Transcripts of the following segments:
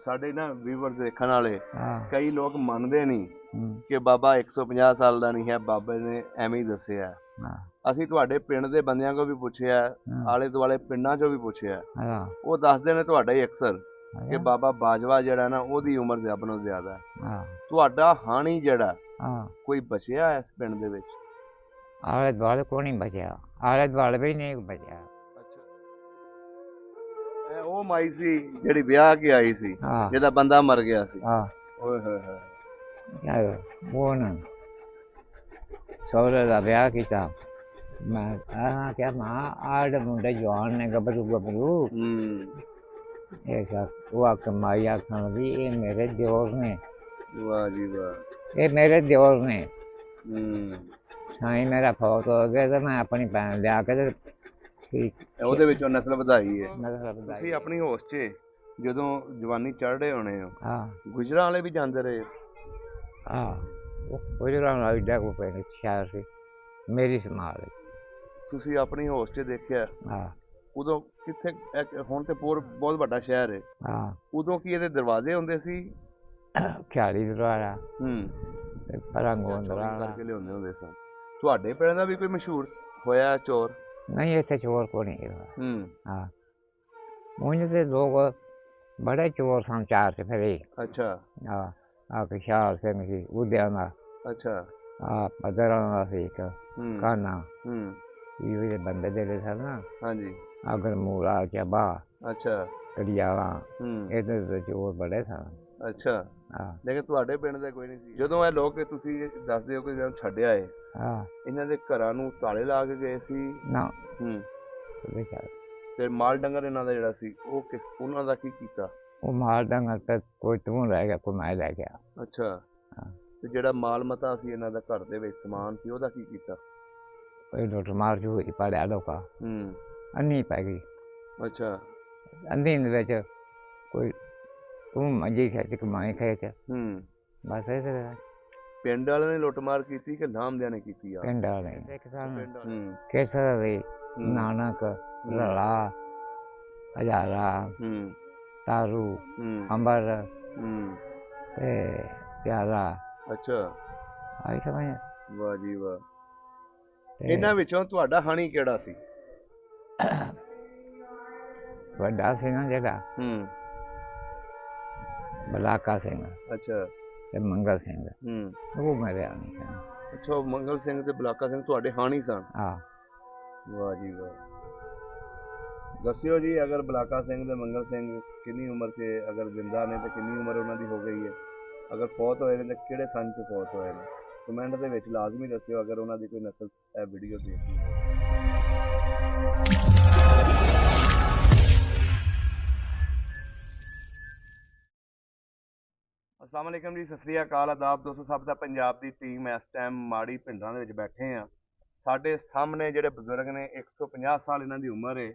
ਸਾਡੇ ਨਾ ਵੀਵਰ ਦੇਖਣ ਵਾਲੇ हाँ ਕਈ ਲੋਕ ਮੰਨਦੇ ਨਹੀਂ हम्म, ਕਿ ਬਾਬਾ 150 ਸਾਲ ਦਾ ਨਹੀਂ ਹੈ, ਬਾਬੇ ਨੇ ਐਵੇਂ ਹੀ ਦੱਸਿਆ। हाँ ਅਸੀਂ ਤੁਹਾਡੇ ਪਿੰਡ ਦੇ ਬੰਦਿਆਂ ਕੋਲ ਵੀ ਪੁੱਛਿਆ, हाँ ਆਲੇ ਦੁਆਲੇ ਪਿੰਡਾਂ 'ਚੋਂ ਵੀ ਪੁੱਛਿਆ, हाँ ਉਹ ਦੱਸਦੇ ਨੇ ਤੁਹਾਡਾ ਹੀ ਅਕਸਰ ਕਿ हाँ ਬਾਬਾ ਬਾਜਵਾ ਜਿਹੜਾ ਨਾ ਉਹਦੀ ਉਮਰ ਰੱਬ ਨਾਲੋਂ ਜ਼ਿਆਦਾ ਹੈ। हाँ ਤੁਹਾਡਾ ਹਾਣੀ ਜਿਹੜਾ हाँ ਕੋਈ ਬਚਿਆ ਇਸ ਪਿੰਡ ਦੇ ਵਿੱਚ? आले दुआले को नहीं बचा, आले दुआले भी नहीं बचा। ਅੱਛਾ, ਇਹ ਉਹ ਮਾਈ ਸੀ ਜਿਹੜੀ ਵਿਆਹ ਕੇ ਆਈ ਸੀ, हाँ ਜਿਹਦਾ ਬੰਦਾ ਮਰ ਗਿਆ ਸੀ। हाँ ਓਏ ਹੋਏ ਹੋਏ। यार वो न सौरे का ब्याह किया। मैं क्या मां आड़ मुंडे जवान ने गबरू गबरू ऐसा वो आके माई आखन लगी ये मेरे दियोर ने, ਵਾਹ ਜੀ ਵਾਹ। ये मेरे दियोर ने। ਹੂੰ, साईं मेरा फौत हो गया तो मैं अपनी भैन लिया के ठीक ਉਹਦੇ ਵਿੱਚੋਂ ਨਸਲ ਵਧਾਈ ਹੈ। मतलब ਤੁਸੀਂ ਆਪਣੀ ਹੋਸ਼ 'ਚ ਜਦੋਂ ਜਵਾਨੀ ਚੜ੍ਹ ਰਹੇ ਹੋਣੇ ਹੋ, हाँ ਗੁਜਰਾਂ ਵਾਲੇ ਵੀ ਜਾਂਦੇ ਰਹੇ ਹੋ? हाँ वो गुजरान आइडा को पहले शहर से मेरी संभाल। ਤੁਸੀਂ ਆਪਣੀ ਹੋਸ਼ 'ਚ ਦੇਖਿਆ हाँ ਉਦੋਂ ਕਿੱਥੇ? ਹੁਣ ਤੇ ਬਹੁਤ ਵੱਡਾ ਸ਼ਹਿਰ ਹੈ, हाँ ਉਦੋਂ ਕੀ ਇਹਦੇ ਦਰਵਾਜ਼ੇ ਹੁੰਦੇ ਸੀ? ख्याली द्वारा ਹੂੰ, परांगों ਚੋਰੀ द्वारा ਕਰਕੇ ਲਿਆਉਂਦੇ ਹੁੰਦੇ ਸਨ। ਤੁਹਾਡੇ ਪਿੰਡ ਦਾ ਵੀ ਕੋਈ ਮਸ਼ਹੂਰ ਹੋਇਆ ਚੋਰ? नहीं ऐसे चोर को नहीं हुआ। ਹੂੰ, हाँ मुझे से लोग बड़े चोर सन चार से फिर ਅੱਛਾ हाँ आके शाल से मिली उद्याना ਅੱਛਾ। हाँ पदराना से एक ਹੂੰ खाना ਹੂੰ, ये बंदे दे रहे थे ना ਹਾਂਜੀ अगर मूरा चबा ਅੱਛਾ। कड़ियाला ਹੂੰ, इधर तो चोर बड़े सन। ਅੱਛਾ। हाँ ਲੇਕਿਨ ਤੁਹਾਡੇ ਪਿੰਡ ਦਾ ਕੋਈ ਨਹੀਂ ਸੀ? ਜਦੋਂ ਇਹ ਲੋਕ ਤੁਸੀਂ ਦੱਸਦੇ ਹੋ ਕਿ ਜਦੋਂ ਛੱਡਿਆ ਏ, हाँ ਇਹਨਾਂ ਦੇ ਘਰਾਂ ਨੂੰ ਤਾਲੇ ਲਾ ਕੇ ਗਏ ਸੀ? ना ਹੂੰ, देखा ਤੇ ਮਾਲ ਡੰਗਰ ਇਹਨਾਂ ਦਾ ਜਿਹੜਾ ਸੀ ਉਹਨਾਂ ਦਾ ਕੀ ਕੀਤਾ? वो मार डंगर पे कोई तू रह गया कोई मैं रह गया। ਅੱਛਾ। हाँ ਤੇ ਜਿਹੜਾ ਮਾਲ ਮਤਾ ਸੀ ਇਹਨਾਂ ਦਾ ਘਰ ਦੇ ਵਿੱਚ ਸਮਾਨ ਸੀ ਉਹਦਾ ਕੀ ਕੀਤਾ? कोई लुट मार जो ही पड़े आलो का ਹੂੰ, अन्नी पै गई ਅੱਛਾ। अंधी ने कोई तू मंजी खेच कमाई खेच ਹੂੰ, बस ऐसे ਪਿੰਡ ਵਾਲਿਆਂ ਨੇ ਲੁੱਟਮਾਰ ਕੀਤੀ ਕਿ ਨਾਮਦਿਆਂ ਨੇ ਕੀਤੀ ਆ? पिंड वाले ਹੂੰ केसर दी ਹੂੰ नानक रला हजारा ਹੂੰ तारू ਹੂੰ अंबर ਹੂੰ, ते प्यारा ਅੱਛਾ। आई समझ ਵਾਹ ਜੀ ਵਾਹ। ते ਇਹਨਾਂ ਵਿੱਚੋਂ ਤੁਹਾਡਾ ਹਾਣੀ ਕਿਹੜਾ ਸੀ? बड़ा सिंह जेड़ा ਹੂੰ, बलाका सिंह ਅੱਛਾ। ते मंगल सिंह ਹੂੰ, वो मेरे आने थे। ਅੱਛਾ। ਉਹ ਮੰਗਲ ਸਿੰਘ ਤੇ ਬਲਾਕਾ ਸਿੰਘ ਤੁਹਾਡੇ ਹਾਣੀ ਸਨ? हाँ ਵਾਹ ਜੀ ਵਾਹ। ਦੱਸਿਓ ਜੀ, ਅਗਰ ਬਲਾਕਾ ਸਿੰਘ ਤੇ ਮੰਗਲ ਸਿੰਘ ਕਿੰਨੀ ਉਮਰ 'ਚ ਅਗਰ ਜ਼ਿੰਦਾ ਨੇ ਤੇ ਕਿੰਨੀ ਉਮਰ ਉਹਨਾਂ ਦੀ ਹੋ ਗਈ ਹੈ? ਅਗਰ ਫੌਤ ਹੋਏ ਨੇ ਤਾਂ ਕਿਹੜੇ ਸੰਨ 'ਚ ਫੌਤ ਹੋਏ ਨੇ? ਕਮੈਂਟ ਦੇ ਵਿੱਚ ਲਾਜ਼ਮੀ ਦੱਸਿਓ ਅਗਰ ਉਹਨਾਂ ਦੀ ਕੋਈ ਨਸਲ ਇਹ ਵੀਡੀਓ ਦੇਖਦੀ ਹੈ। ਅਸਲਾਮ ਵਾਲੇਕਮ ਜੀ, ਸਤਿ ਸ੍ਰੀ ਅਕਾਲ, ਆਦਾਬ ਦੋਸਤੋ ਸਭ ਦਾ। ਪੰਜਾਬ ਦੀ ਟੀਮ ਇਸ ਟਾਈਮ ਮਾੜੀ ਪਿੰਡਾਂ ਦੇ ਵਿੱਚ ਬੈਠੇ ਆ। ਸਾਡੇ ਸਾਹਮਣੇ ਜਿਹੜੇ ਬਜ਼ੁਰਗ ਨੇ, 150 ਸਾਲ ਇਹਨਾਂ ਦੀ ਉਮਰ ਹੈ।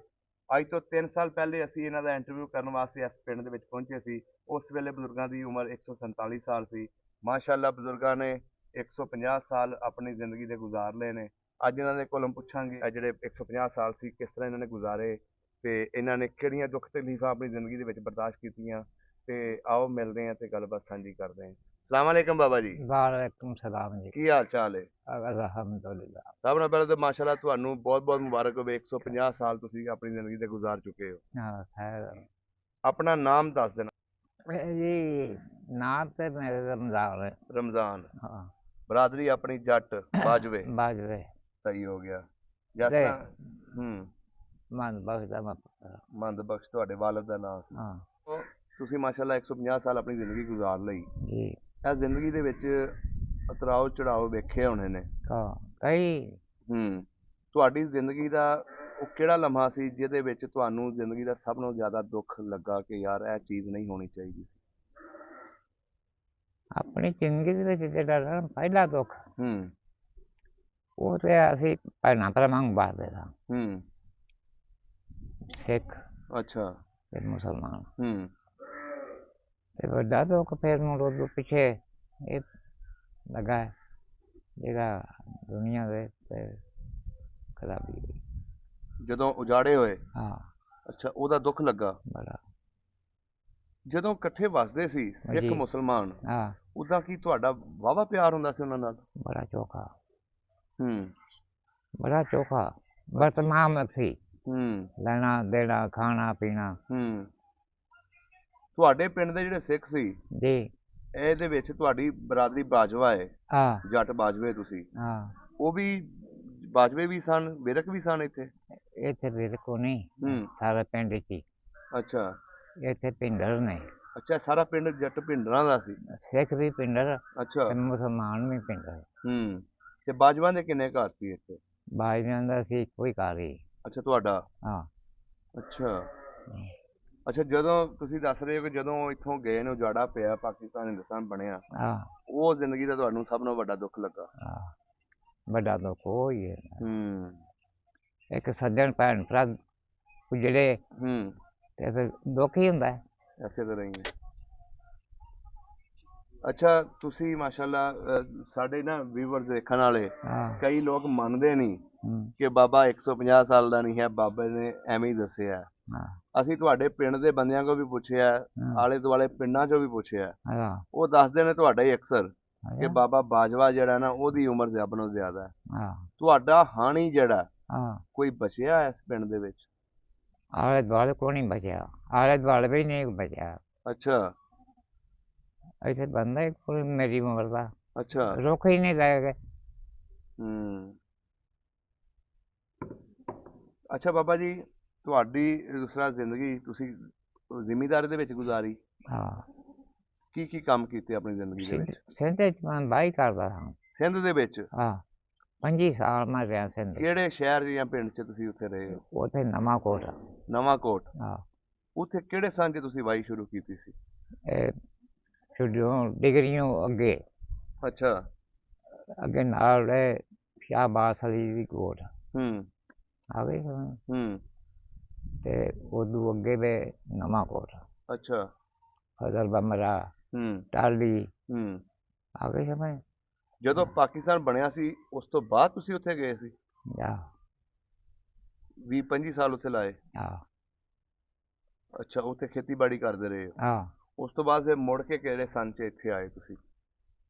ਅੱਜ ਤੋਂ 3 ਸਾਲ ਪਹਿਲੇ ਅਸੀਂ ਇਹਨਾਂ ਦਾ ਇੰਟਰਵਿਊ ਕਰਨ ਵਾਸਤੇ ਇਸ ਪਿੰਡ ਦੇ ਵਿੱਚ ਪਹੁੰਚੇ ਸੀ। ਉਸ ਵੇਲੇ ਬਜ਼ੁਰਗਾਂ ਦੀ ਉਮਰ 147 ਸਾਲ ਸੀ। ਮਾਸ਼ਾਅੱਲਾ ਬਜ਼ੁਰਗਾਂ ਨੇ 150 ਸਾਲ ਆਪਣੀ ਜ਼ਿੰਦਗੀ ਦੇ ਗੁਜ਼ਾਰ ਲਏ ਨੇ। ਅੱਜ ਇਹਨਾਂ ਦੇ ਕੋਲੋਂ ਪੁੱਛਾਂਗੇ ਇਹ ਜਿਹੜੇ 150 ਸਾਲ ਸੀ ਕਿਸ ਤਰ੍ਹਾਂ ਇਹਨਾਂ ਨੇ ਗੁਜ਼ਾਰੇ ਤੇ ਇਹਨਾਂ ਨੇ ਕਿਹੜੀਆਂ ਦੁੱਖ ਤਕਲੀਫਾਂ ਆਪਣੀ ਜ਼ਿੰਦਗੀ ਦੇ ਵਿੱਚ ਬਰਦਾਸ਼ਤ ਕੀਤੀਆਂ। ਤੇ ਆਓ ਮਿਲਦੇ ਹਾਂ ਤੇ ਗੱਲਬਾਤ ਸਾਂਝੀ ਕਰਦੇ ਹਾਂ। ਸਲਾਮ ਵਾਲੇਕਮ ਬਾਬਾ ਜੀ। वालेकुम सलाम जी। ਕੀ ਹਾਲ ਚਾਲ ਹੈ? अल्हम्दुलिल्लाह। ਸਭ ਨਾਲ ਪਹਿਲਾਂ ਤਾਂ ਮਾਸ਼ਾਅੱਲਾ ਤੁਹਾਨੂੰ ਬਹੁਤ ਬਹੁਤ ਮੁਬਾਰਕ ਹੋਵੇ। 150 ਸਾਲ ਤੁਸੀਂ ਆਪਣੀ ਜ਼ਿੰਦਗੀ ਦੇ ਗੁਜ਼ਾਰ ਚੁੱਕੇ ਹੋ। हाँ खैर ਆਪਣਾ ਨਾਮ ਦੱਸ ਦੇਣਾ। जी नाम पे मेरे रमजान है। ਰਮਜ਼ਾਨ। हाँ ਬਰਾਦਰੀ ਆਪਣੀ ਜੱਟ ਬਾਜਵੇ। बाजरे ਸਹੀ ਹੋ ਗਿਆ। ਜਿਸ ਤੇ ਤਰ੍ਹਾਂ मन बख्शा मत। ਮੰਦ ਬਖਸ਼ ਤੁਹਾਡੇ ਵਾਲਦ ਦਾ ਨਾਮ ਸੀ। हाँ ਤੁਸੀਂ ਮਾਸ਼ਾਅੱਲਾ 150 ਸਾਲ ਆਪਣੀ ਜ਼ਿੰਦਗੀ ਗੁਜ਼ਾਰ ਲਈ। जी ਇਹ ਜ਼ਿੰਦਗੀ ਦੇ ਵਿੱਚ ਉਤਰਾਓ ਚੜਾਓ ਵੇਖੇ ਹੋਣੇ ਨੇ। हाँ कई ਤੁਹਾਡੀ ਜ਼ਿੰਦਗੀ ਦਾ ਉਹ ਕਿਹੜਾ ਲਮਹਾ ਸੀ ਜਿਹਦੇ ਵਿੱਚ ਤੁਹਾਨੂੰ ਜ਼ਿੰਦਗੀ ਦਾ ਸਭ ਨਾਲੋਂ ਜ਼ਿਆਦਾ ਦੁੱਖ ਲੱਗਾ ਕਿ ਯਾਰ ਇਹ ਚੀਜ਼ ਨਹੀਂ ਹੋਣੀ ਚਾਹੀਦੀ ਸੀ? अपनी जिंदगी ਦੇ ਵਿੱਚ ਜਿਹੜਾ ਨਾ ਪਹਿਲਾ ਦੁੱਖ ਹੂੰ ਉਹ ਤੇ ਅਸੀਂ ਭੈਣਾਂ ਭਰਾਵਾਂ ਨੂੰ ਬਾਦਦੇ ਸਾਂ, ਹੂੰ ਸਿੱਖ ਅੱਛਾ ਤੇ ਮੁਸਲਮਾਨ। ਹੂੰ ਤੇ ਵੱਡਾ ਦੁੱਖ ਫਿਰ ਮੁੜ ਪਿੱਛੇ ਇਹ ਲੱਗਾ ਜਿਹੜਾ ਦੁਨੀਆ ਦੇ ਤੇ ਖਰਾਬੀ ਹੋਈ। ਜਦੋਂ ਉਜਾੜੇ ਹੋਏ? ਹਾਂ ਅੱਛਾ, ਉਹਦਾ ਦੁੱਖ ਲੱਗਾ। ਬੜਾ ਜਦੋਂ ਇਕੱਠੇ ਵੱਸਦੇ ਸੀ ਸਿੱਖ ਜੀ। ਮੁਸਲਮਾਨ, ਹਾਂ, ਉਦਾਂ ਕੀ ਤੁਹਾਡਾ ਵਾਹਵਾ ਪਿਆਰ ਹੁੰਦਾ ਸੀ ਉਹਨਾਂ ਨਾਲ? ਬੜਾ ਚੋਖਾ, ਹੂੰ। ਬੜਾ ਚੋਖਾ। ਬਤਮਾਮ ਸੀ, ਹੂੰ। ਲੈਣਾ ਦੇਣਾ, ਖਾਣਾ ਪੀਣਾ। ਹੂੰ। ਤੁਹਾਡੇ ਪਿੰਡ ਦੇ ਜਿਹੜੇ ਸਿੱਖ ਸੀ, ਜੀ। ਇਹਦੇ ਵਿੱਚ ਤੁਹਾਡੀ ਬਰਾਦਰੀ ਬਾਜਵਾ ਹੈ, ਹਾਂ, ਜੱਟ ਬਾਜਵੇ ਤੁਸੀਂ, ਹਾਂ। ਉਹ ਵੀ ਬਾਜਵੇ ਵੀ ਸਨ, ਵਿਰਕ ਵੀ ਸਨ ਇੱਥੇ? ਇੱਥੇ ਬਿਲਕੁਲ ਨਹੀਂ, ਹੂੰ। ਸਾਰੇ ਪਿੰਡ 'ਚ ਹੀ। ਅੱਛਾ। ਇੱਥੇ ਪਿੰਡਰ ਨੇ, ਅੱਛਾ, ਸਾਰਾ ਪਿੰਡ ਜੱਟ ਭਿੰਡਰਾਂ ਦਾ ਸੀ? ਸਿੱਖ ਵੀ ਪਿੰਡਰ ਅੱਛਾ। ਤੇ ਮੁਸਲਮਾਨ ਵੀ ਪਿੰਡਰ। ਹੂੰ। ਤੇ ਬਾਜਵਾਂ ਦੇ ਕਿੰਨੇ ਘਰ ਸੀ ਇੱਥੇ? ਬਾਜਿਆਂ ਦਾ ਸੀ ਕੋਈ ਘਰ ਹੀ। ਅੱਛਾ, ਤੁਹਾਡਾ? ਹਾਂ। ਅੱਛਾ। ਅੱਛਾ, ਜਦੋਂ ਤੁਸੀਂ ਦੱਸ ਰਹੇ ਹੋ ਕਿ ਜਦੋਂ ਇੱਥੋਂ ਗਏ ਨੇ, ਉਜਾੜਾ ਪਿਆ, ਪਾਕਿਸਤਾਨ ਹਿੰਦੁਸਤਾਨ ਬਣਿਆ, ਹਾਂ, ਉਹ ਜ਼ਿੰਦਗੀ ਦਾ ਤੁਹਾਨੂੰ ਸਭ ਨਾਲੋਂ ਵੱਡਾ ਦੁੱਖ ਲੱਗਾ? ਹਾਂ। ਵੱਡਾ ਦੁੱਖ ਉਹ ਹੀ ਹੈ। ਹੂੰ। ਇੱਕ ਸੱਜਣ ਭੈਣ ਭਰਾ ਜਿਹੜੇ ਹੂੰ। ਤੇ ਫਿਰ ਦੁੱਖ ਹੀ ਹੁੰਦਾ ਹੈ। ਐਸੇ ਤਰ੍ਹਾਂ ਹੀ ਹੈ। ਅੱਛਾ, ਤੁਸੀਂ ਮਾਸ਼ਾਅੱਲਾ, ਸਾਡੇ ਨਾ ਵੀਵਰ ਦੇਖਣ ਵਾਲੇ ਹਾਂ। ਕਈ ਲੋਕ ਮੰਨਦੇ ਨਹੀਂ ਹੂੰ। ਕਿ ਬਾਬਾ 150 ਸਾਲ ਦਾ ਨਹੀਂ ਹੈ, ਬਾਬੇ ਨੇ ਐਵੇਂ ਹੀ ਦੱਸਿਆ। ਹਾਂ। ਅਸੀਂ ਤੁਹਾਡੇ ਪਿੰਡ ਦੇ ਬੰਦਿਆਂ ਕੋਲ ਵੀ ਪੁੱਛਿਆ, ਹਾਂ। ਆਲੇ ਦੁਆਲੇ ਪਿੰਡਾਂ 'ਚੋਂ ਵੀ ਪੁੱਛਿਆ, ਹਾਂ। ਉਹ ਦੱਸਦੇ ਨੇ ਤੁਹਾਡਾ ਹੀ ਅਕਸਰ ਕਿ ਹਾਂ। ਬਾਬਾ ਬਾਜਵਾ ਜਿਹੜਾ ਨਾ, ਉਹਦੀ ਉਮਰ ਸਭ ਨਾਲੋਂ ਜ਼ਿਆਦਾ ਹੈ। ਹਾਂ। ਤੁਹਾਡਾ ਹਾਣੀ ਜਿਹੜਾ ਹਾਂ। ਕੋਈ ਬਚਿਆ ਇਸ ਪਿੰਡ ਦੇ ਵਿੱਚ? ਆਲੇ ਦੁਆਲੇ ਕੋਈ ਨਹੀਂ ਬਚਿਆ, ਆਲੇ ਦੁਆਲੇ ਵੀ ਨਹੀਂ ਬਚਿਆ। ਅੱਛਾ। ਇੱਥੇ ਬੰਦਾ ਹੀ ਕੋਈ ਮੇਰੀ ਉਮਰ ਦਾ, ਅੱਛਾ। ਰੁੱਖ ਹੀ ਨਹੀਂ ਲੈ ਗਏ। ਹੂੰ। ਅੱਛਾ ਬਾਬਾ ਜੀ, ਤੁਹਾਡੀ ਦੂਸਰਾ ਜ਼ਿੰਦਗੀ ਤੁਸੀਂ ਜ਼ਿਮੀਂਦਾਰੀ ਦੇ ਵਿੱਚ ਗੁਜ਼ਾਰੀ? ਹਾਂ। ਕੀ ਕੀ ਕੰਮ ਕੀਤੇ ਆਪਣੀ ਜ਼ਿੰਦਗੀ ਦੇ ਵਿੱਚ? ਸਿੰਧ 'ਚ ਮੈਂ ਬਾਈ ਕਰਦਾ ਹਾਂ। ਸਿੰਧ ਦੇ ਵਿੱਚ? ਹਾਂ, 25 ਸਾਲ ਮੈਂ ਰਿਹਾ ਸਿੰਧ 'ਚ। ਕਿਹੜੇ ਸ਼ਹਿਰ ਜਾਂ ਪਿੰਡ 'ਚ ਤੁਸੀਂ ਉੱਥੇ ਰਹੇ ਹੋ? ਉੱਥੇ ਨਵਾਂਕੋਟ। ਨਵਾਂਕੋਟ? ਹਾਂ। ਉੱਥੇ ਕਿਹੜੇ ਸੰਨ 'ਚ ਤੁਸੀਂ ਵਾਈ ਸ਼ੁਰੂ ਕੀਤੀ ਸੀ? ਇਹ ਛੁੱਟੀਆਂ ਡਿਗਰੀਆਂ ਅੱਗੇ ਅੱਛਾ। ਅੱਗੇ ਨਾਲ ਸ਼ਾਹਬਾਜ਼ ਅਲੀ ਦੀ ਕੋਟ ਹੂੰ। ਆ ਗਈ ਸਮਝ। ਹੂੰ। ਤੇ ਉਦੋਂ ਅੱਗੇ ਵੇ ਨਵਾਂਕੋਟ, ਅੱਛਾ। ਫਜ਼ਲ ਬਮਰਾ, ਹੂੰ। ਟਾਲੀ ਹੂੰ। ਆ ਗਈ ਸਮਝ। ਜਦੋਂ ਪਾਕਿਸਤਾਨ ਬਣਿਆ ਸੀ, ਉਸ ਤੋਂ ਬਾਅਦ ਤੁਸੀਂ ਉੱਥੇ ਗਏ ਸੀ? ਆ 20-25 ਸਾਲ ਉੱਥੇ ਲਾਏ? ਆ ਅੱਛਾ, ਉੱਥੇ ਖੇਤੀਬਾੜੀ ਕਰਦੇ ਰਹੇ ਹੋ? ਆ ਉਸ ਤੋਂ ਬਾਅਦ ਫਿਰ ਮੁੜ ਕੇ ਕਿਹੜੇ ਸੰਨ 'ਚ ਇੱਥੇ ਆਏ ਤੁਸੀਂ?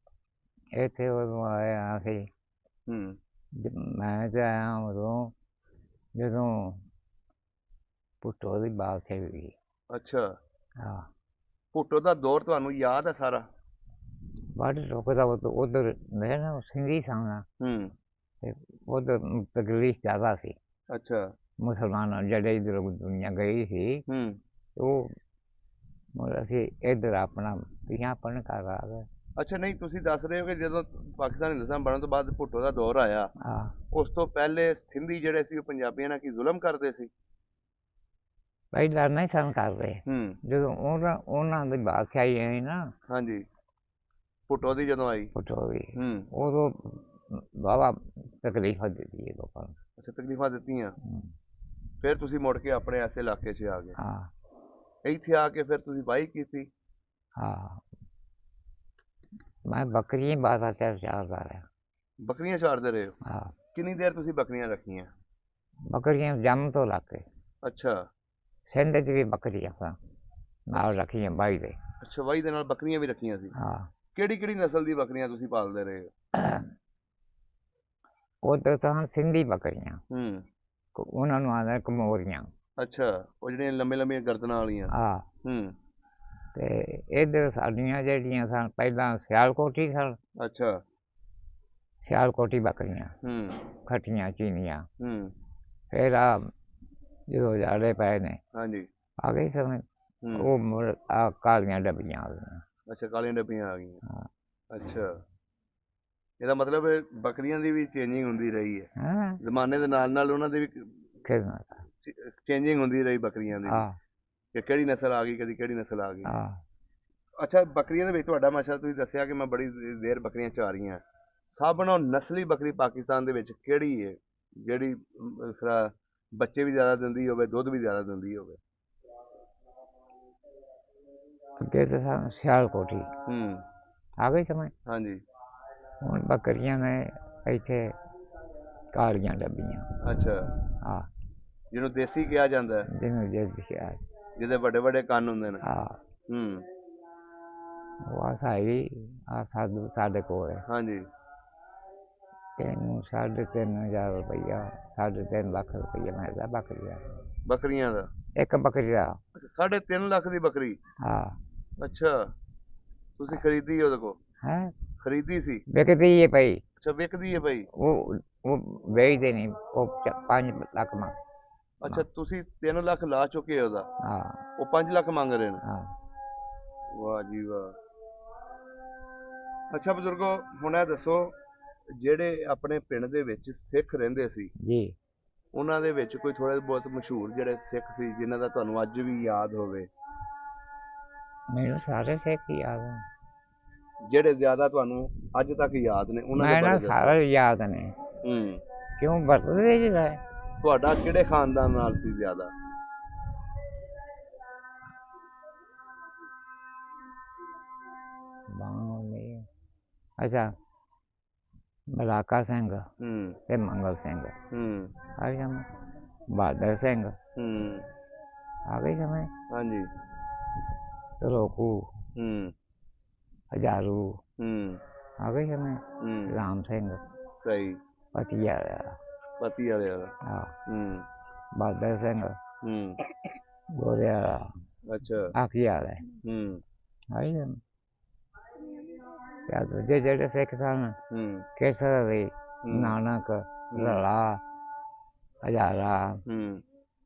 ਇੱਥੇ ਉਦੋਂ ਆਇਆ ਸੀ। ਹੂੰ। ਮੈਂ ਤੇ ਆਇਆ ਉਦੋਂ ਜਦੋਂ ਭੁੱਟੋ ਦੀ ਬਾਦਸ਼ਾਹੀ ਹੋਈ। ਅੱਛਾ। ਹਾਂ। ਭੁੱਟੋ ਦਾ ਦੌਰ ਤੁਹਾਨੂੰ ਯਾਦ ਹੈ ਸਾਰਾ? ਬੜਾ ਰੁਕਦਾ ਉਧਰ ਮੈਂ ਨਾ ਸਿੰਧੀ ਸਾਂ ਹੂੰ। ਤੇ ਉਧਰ ਤਕਲੀਫ ਜ਼ਿਆਦਾ ਸੀ। ਅੱਛਾ। ਮੁਸਲਮਾਨ ਜਿਹੜੇ ਇੱਧਰ ਦੁਨੀਆ ਗਈ ਸੀ, ਹੂੰ। ਉਹ ਮਤਲਬ ਅਸੀਂ ਇੱਧਰ ਆਪਣਾ ਪੰਜਾਬਣ ਘਰ ਆ ਗਏ। ਅੱਛਾ, ਨਹੀਂ ਤੁਸੀਂ ਦੱਸ ਰਹੇ ਹੋ ਕਿ ਜਦੋਂ ਪਾਕਿਸਤਾਨ ਹਿੰਦੁਸਤਾਨ ਬਣਨ ਤੋਂ ਬਾਅਦ ਭੁੱਟੋ ਦਾ ਦੌਰ ਆਇਆ, ਹਾਂ। ਉਸ ਤੋਂ ਪਹਿਲੇ ਸਿੰਧੀ ਜਿਹੜੇ ਸੀ ਉਹ ਪੰਜਾਬੀਆਂ ਨਾਲ ਕੀ ਜ਼ੁਲਮ ਕਰਦੇ ਸੀ? ਪਹਿਲਾਂ ਨਹੀਂ ਸਨ ਕਰਦੇ। ਹੂੰ। ਜਦੋਂ ਉਹਨਾਂ ਦੀ ਬਾਦਸ਼ਾਹੀ ਆਈ ਨਾ, ਹਾਂਜੀ, ਭੁੱਟੋ ਦੀ ਜਦੋਂ ਆਈ। ਭੁੱਟੋ ਦੀ, ਹੂੰ। ਉਦੋਂ ਵਾਹਵਾ ਤਕਲੀਫਾਂ ਦਿੱਤੀ ਹੈ ਲੋਕਾਂ ਨੂੰ। ਅੱਛਾ, ਤਕਲੀਫਾਂ ਦਿੱਤੀਆਂ। ਹੂੰ। ਫਿਰ ਤੁਸੀਂ ਮੁੜ ਕੇ ਆਪਣੇ ਐਸੇ ਇਲਾਕੇ 'ਚ ਆ ਗਏ। ਹਾਂ। ਇੱਥੇ ਆ ਕੇ ਫਿਰ ਤੁਸੀਂ ਵਾਹੀ ਕੀਤੀ? ਹਾਂ। ਮੈਂ ਬੱਕਰੀਆਂ ਬਾਦਾ ਚਾਰਦਾ ਰਿਹਾ। ਬੱਕਰੀਆਂ ਚਾਰਦੇ ਰਹੇ ਹੋ? ਹਾਂ। ਕਿੰਨੀ ਦੇਰ ਤੁਸੀਂ ਬੱਕਰੀਆਂ ਰੱਖੀਆਂ? ਬੱਕਰੀਆਂ ਜੰਮ ਤੋਂ ਲੱਗ ਕੇ। ਅੱਛਾ। ਸਿੰਧ 'ਚ ਵੀ ਬੱਕਰੀਆਂ ਸਨ, ਨਾਲ ਰੱਖੀਆਂ ਬਾਈ ਦੇ। ਅੱਛਾ, ਵਾਹੀ ਦੇ ਨਾਲ ਬੱਕਰੀਆਂ ਵੀ ਰੱਖੀਆਂ ਸੀ? ਹਾਂ। ਕਿਹੜੀ ਕਿਹੜੀ ਨਸਲ ਦੀ ਬੱਕਰੀਆਂ ਤੁਸੀਂ ਪਾਲਦੇ ਰਹੇ ਹੋ? ਉੱਧਰ ਤਾਂ ਸਿੰਧੀ ਬੱਕਰੀਆਂ, ਹੂੰ। ਉਹਨਾਂ ਨੂੰ ਆਉਂਦੇ ਕਮੋਰੀਆਂ। ਅੱਛਾ, ਉਹ ਜਿਹੜੀਆਂ ਲੰਮੇ ਲੰਮੀਆਂ ਗਰਦਨਾਂ ਵਾਲੀਆਂ? ਹਾਂ। ਹੂੰ। ਤੇ ਇੱਧਰ ਸਾਡੀਆਂ ਜਿਹੜੀਆਂ ਸਨ ਪਹਿਲਾਂ ਸਿਆਲਕੋਟੀ ਸਨ। ਅੱਛਾ। ਸਿਆਲਕੋਟੀ ਬੱਕਰੀਆਂ, ਹੂੰ। ਖੱਟੀਆਂ ਚੀਨੀਆਂ। ਹੂੰ। ਫਿਰ ਆ ਜਦੋਂ ਜਾੜੇ ਪਏ ਨੇ, ਹਾਂਜੀ। ਆ ਗਈ ਸਮਝ। ਹੂੰ। ਉਹ ਮੁੜ ਆ ਕਾਲੀਆਂ ਡੱਬੀਆਂ ਆ ਗਈਆਂ। ਅੱਛਾ, ਕਾਲੀਆਂ ਡੱਬੀਆਂ ਆ ਗਈਆਂ। ਹਾਂ। ਅੱਛਾ, ਇਹਦਾ ਮਤਲਬ ਬੱਕਰੀਆਂ ਦੀ ਵੀ ਚੇਂਜਿੰਗ ਹੁੰਦੀ ਰਹੀ ਹੈ, ਹਾਂ। ਜ਼ਮਾਨੇ ਦੇ ਨਾਲ ਨਾਲ ਉਹਨਾਂ ਦੀ ਵੀ ਖਿਦਮਤ। ਚੇਂਜਿੰਗ ਹੁੰਦੀ ਰਹੀ ਬੱਕਰੀਆਂ ਦੀ ਵੀ, ਹਾਂ। ਕਿ ਕਿਹੜੀ ਨਸਲ ਆ ਗਈ, ਕਦੀ ਕਿਹੜੀ ਨਸਲ ਆ ਗਈ। ਹਾਂ। ਅੱਛਾ, ਬੱਕਰੀਆਂ ਦੇ ਵਿੱਚ ਤੁਹਾਡਾ ਮਾਸ਼ਾ ਤੁਸੀਂ ਦੱਸਿਆ ਕਿ ਮੈਂ ਬੜੀ ਦੇਰ ਬੱਕਰੀਆਂ ਚਾਰੀਆਂ, ਸਭ ਨਾਲੋਂ ਨਸਲੀ ਬੱਕਰੀ ਪਾਕਿਸਤਾਨ ਦੇ ਵਿੱਚ ਕਿਹੜੀ ਹੈ ਜਿਹੜੀ ਬੱਚੇ ਵੀ ਜ਼ਿਆਦਾ ਦਿੰਦੀ ਹੋਵੇ, ਦੁੱਧ ਵੀ ਜ਼ਿਆਦਾ ਦਿੰਦੀ ਹੋਵੇ? ਅੱਗੇ ਤਾਂ ਸਾਨੂੰ ਸਿਆਲਕੋਟੀ ਹੂੰ। ਆ ਗਈ ਸਮਝ। ਹਾਂਜੀ। ਹੁਣ ਬੱਕਰੀਆਂ ਨੇ ਇੱਥੇ ਕਾਲੀਆਂ ਡੱਬੀਆਂ। ਅੱਛਾ, ਹਾਂ। ਜਿਹਨੂੰ ਦੇਸੀ ਕਿਹਾ ਜਾਂਦਾ ਹੈ, ਜਿਹਨੂੰ ਜੇ ਦਿਖਿਆ। ਜਿਹਦੇ ਵੱਡੇ ਵੱਡੇ ਕੰਨ ਹੁੰਦੇ ਨੇ। ਹਾਂ। ਹੂੰ ਉਹ ਆ ਸਾਈ ਆ ਸਾਧੂ ਸਾਡੇ ਕੋਲ ਹੈ। ਹਾਂਜੀ ਇਹਨੂੰ 3,500 ਰੁਪਈਆ 3.5 ਲੱਖ ਰੁਪਈਆ ਮਿਲਦਾ ਬੱਕਰੀ ਦਾ। ਬੱਕਰੀਆਂ ਦਾ ਇੱਕ ਬੱਕਰੀ ਦਾ। ਅੱਛਾ 3.5 ਲੱਖ ਦੀ ਬੱਕਰੀ। ਹਾਂ। ਅੱਛਾ ਤੁਸੀਂ ਖਰੀਦੀ ਉਹਦੇ ਕੋਲ? ਹੈ ਖਰੀਦੀ ਸੀ? ਵਿਕਦੀ ਹੈ ਪਈ। ਅੱਛਾ ਵਿਕਦੀ ਹੈ ਭਾਈ। ਉਹ ਵੇਚਦੇ ਨਹੀਂ, ਉਹ 5 ਲੱਖ ਮੰਗ। ਅੱਛਾ ਤੁਸੀਂ 3 ਲੱਖ ਲਾ ਚੁੱਕੇ ਉਹਦਾ, ਹਾਂ ਉਹ 5 ਲੱਖ ਮੰਗ ਰਹੇ ਨੇ। ਹਾਂ। ਵਾਹ ਜੀ ਵਾਹ। ਅੱਛਾ ਬਜ਼ੁਰਗੋ ਹੁਣ ਇਹ ਦੱਸੋ, ਜਿਹੜੇ ਆਪਣੇ ਪਿੰਡ ਦੇ ਵਿੱਚ ਸਿੱਖ ਰਹਿੰਦੇ ਸੀ ਜੀ। ਉਹਨਾਂ ਦੇ ਵਿੱਚ ਕੋਈ ਥੋੜੇ ਬਹੁਤ ਮਸ਼ਹੂਰ ਜਿਹੜੇ ਸਿੱਖ ਸੀ ਜਿਨ੍ਹਾਂ ਦਾ ਤੁਹਾਨੂੰ ਅੱਜ ਵੀ ਯਾਦ ਹੋਵੇ? ਮੈਨੂੰ ਸਾਰੇ ਸਿੱਖ ਹੀ ਯਾਦ ਨੇ। ਜਿਹੜੇ ਜ਼ਿਆਦਾ ਤੁਹਾਨੂੰ ਅੱਜ ਤੱਕ ਯਾਦ ਨੇ ਉਹਨਾਂ ਦੇ ਮੈਂ ਨਾ ਬਾਰੇ ਦੱਸੋ। ਸਾਰੇ ਯਾਦ ਨੇ। ਹੂੰ ਕਿਉਂ ਵਰਤਦੇ ਜਿਹੜਾ ਤੁਹਾਡਾ ਕਿਹੜੇ ਖਾਨਦਾਨ ਨਾਲ ਸੀ ਜ਼ਿਆਦਾ? ਬਾਣੇ। ਅੱਛਾ ਮਲਾਕਾ ਸਿੰਘ ਹੂੰ ਤੇ ਮੰਗਲ ਸਿੰਘ ਹੂੰ ਆ ਗਏ ਸਮਝ। ਬਹਾਦਰ ਸਿੰਘ ਹੂੰ ਆ ਗਏ ਸਮਝ। ਹਾਂਜੀ ਤਰੋਕੂ ਹੂੰ ਹਜ਼ਾਰੂ ਹੂੰ ਆ ਗਏ ਸਮਝ। ਹੂੰ ਰਾਮ ਸਿੰਘ ਸਹੀ। ਪਤੀਆ ਪਤੀ ਵਾਲੇ ਵਾਲਾ। ਆ ਹੂੰ ਬਹਾਦਰ ਸਿੰਘ ਹੂੰ ਗੋਰਿਆ ਅੱਛਾ ਆਖੀ ਵਾਲੇ ਹੂੰ ਆਈ ਸਮਝ। ਤੇ ਦੂਜੇ ਜਿਹੜੇ ਸਿੱਖ ਸਨ ਹੂੰ ਕੇਸਰ ਅਲੀ ਹੂੰ ਨਾਨਕ ਰਲਾ ਹਜ਼ਾਰਾ ਹੂੰ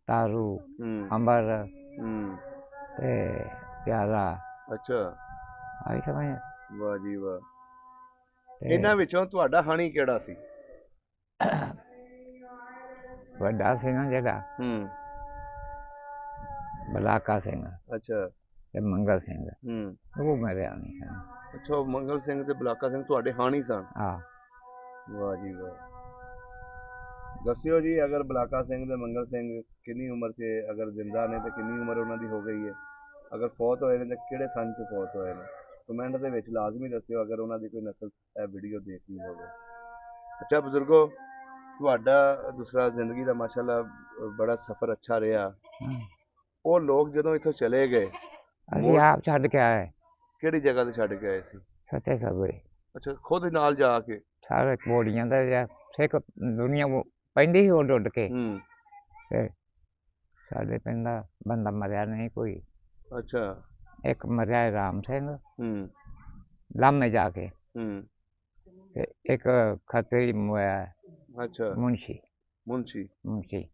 ਤਾਰੂ ਹੂੰ ਅੰਬਰ ਹੂੰ ਤੇ ਪਿਆਰਾ ਅੱਛਾ ਆਈ ਸਮਝ। ਵਾਹ ਜੀ ਵਾਹ। ਤੇ ਇਹਨਾਂ ਵਿੱਚੋਂ ਤੁਹਾਡਾ ਹਾਣੀ ਕਿਹੜਾ ਸੀ? ਵੱਡਾ ਸੀ ਨਾ ਜਿਹੜਾ ਹੂੰ ਬਲਾਕਾ ਸਿੰਘ ਅੱਛਾ ਤੇ ਮੰਗਲ ਸਿੰਘ, ਹੂੰ ਉਹ ਮੇਰੇ ਨਹੀਂ ਸਨ। ਅੱਛਾ ਉਹ ਮੰਗਲ ਸਿੰਘ ਤੇ ਬਲਾਕਾ ਸਿੰਘ ਤੁਹਾਡੇ ਹਾਣੀ ਸਨ। ਆ ਵਾਹ ਜੀ ਵਾਹ। ਦੱਸਿਓ ਜੀ ਅਗਰ ਬਲਾਕਾ ਸਿੰਘ ਤੇ ਮੰਗਲ ਸਿੰਘ ਕਿੰਨੀ ਉਮਰ 'ਚ ਅਗਰ ਜ਼ਿੰਦਾ ਨੇ ਤੇ ਕਿੰਨੀ ਉਮਰ ਉਹਨਾਂ ਦੀ ਹੋ ਗਈ ਹੈ? ਅਗਰ ਫੌਤ ਹੋਏ ਨੇ ਤੇ ਕਿਹੜੇ ਸੰਨ 'ਚ ਫੌਤ ਹੋਏ ਨੇ? ਕਮੈਂਟ ਦੇ ਵਿੱਚ ਲਾਜ਼ਮੀ ਦੱਸਿਓ ਅਗਰ ਉਹਨਾਂ ਦੀ ਕੋਈ ਨਸਲ ਇਹ ਵੀਡੀਓ ਦੇਖਣੀ ਹੋਵੇ। ਅੱਛਾ ਬਜ਼ੁਰਗੋ ਤੁਹਾਡਾ ਦੂਸਰਾ ਜ਼ਿੰਦਗੀ ਦਾ ਮਾਸ਼ਾਅੱਲਾ ਬੜਾ ਸਫ਼ਰ ਅੱਛਾ ਰਿਹਾ। ਉਹ ਲੋਕ ਜਦੋਂ ਇੱਥੋਂ ਚਲੇ ਗਏ ਅਸੀਂ ਆਪ ਛੱਡ ਕੇ ਆਏ। ਕਿਹੜੀ ਜਗ੍ਹਾ ਤੇ ਛੱਡ ਕੇ ਆਏ ਸੀ? ਸੱਚੇ ਸਭੇ ਅੱਛਾ ਖੁਦ ਨਾਲ ਜਾ ਕੇ? ਸਾਰੇ ਬੋੜੀਆਂ ਦਾ ਜਾਂ ਸਿੱਖ ਦੁਨੀਆ ਪੈਂਦੀ ਸੀ ਉੱਡ ਉੱਡ ਕੇ। ਹੂੰ ਤੇ ਸਾਡੇ ਪਿੰਡ ਦਾ ਬੰਦਾ ਮਰਿਆ ਨਹੀਂ ਕੋਈ। ਅੱਛਾ ਇੱਕ ਮਰਿਆ ਰਾਮ ਸਿੰਘ ਹੂੰ ਲਾਮੇ ਜਾ ਕੇ, ਹੂੰ ਤੇ ਇੱਕ ਖੱਤਰੀ ਹੋਇਆ ਅੱਛਾ ਮੁਨਸ਼ੀ ਮੁਨਸ਼ੀ। ਮੁਨਸ਼ੀ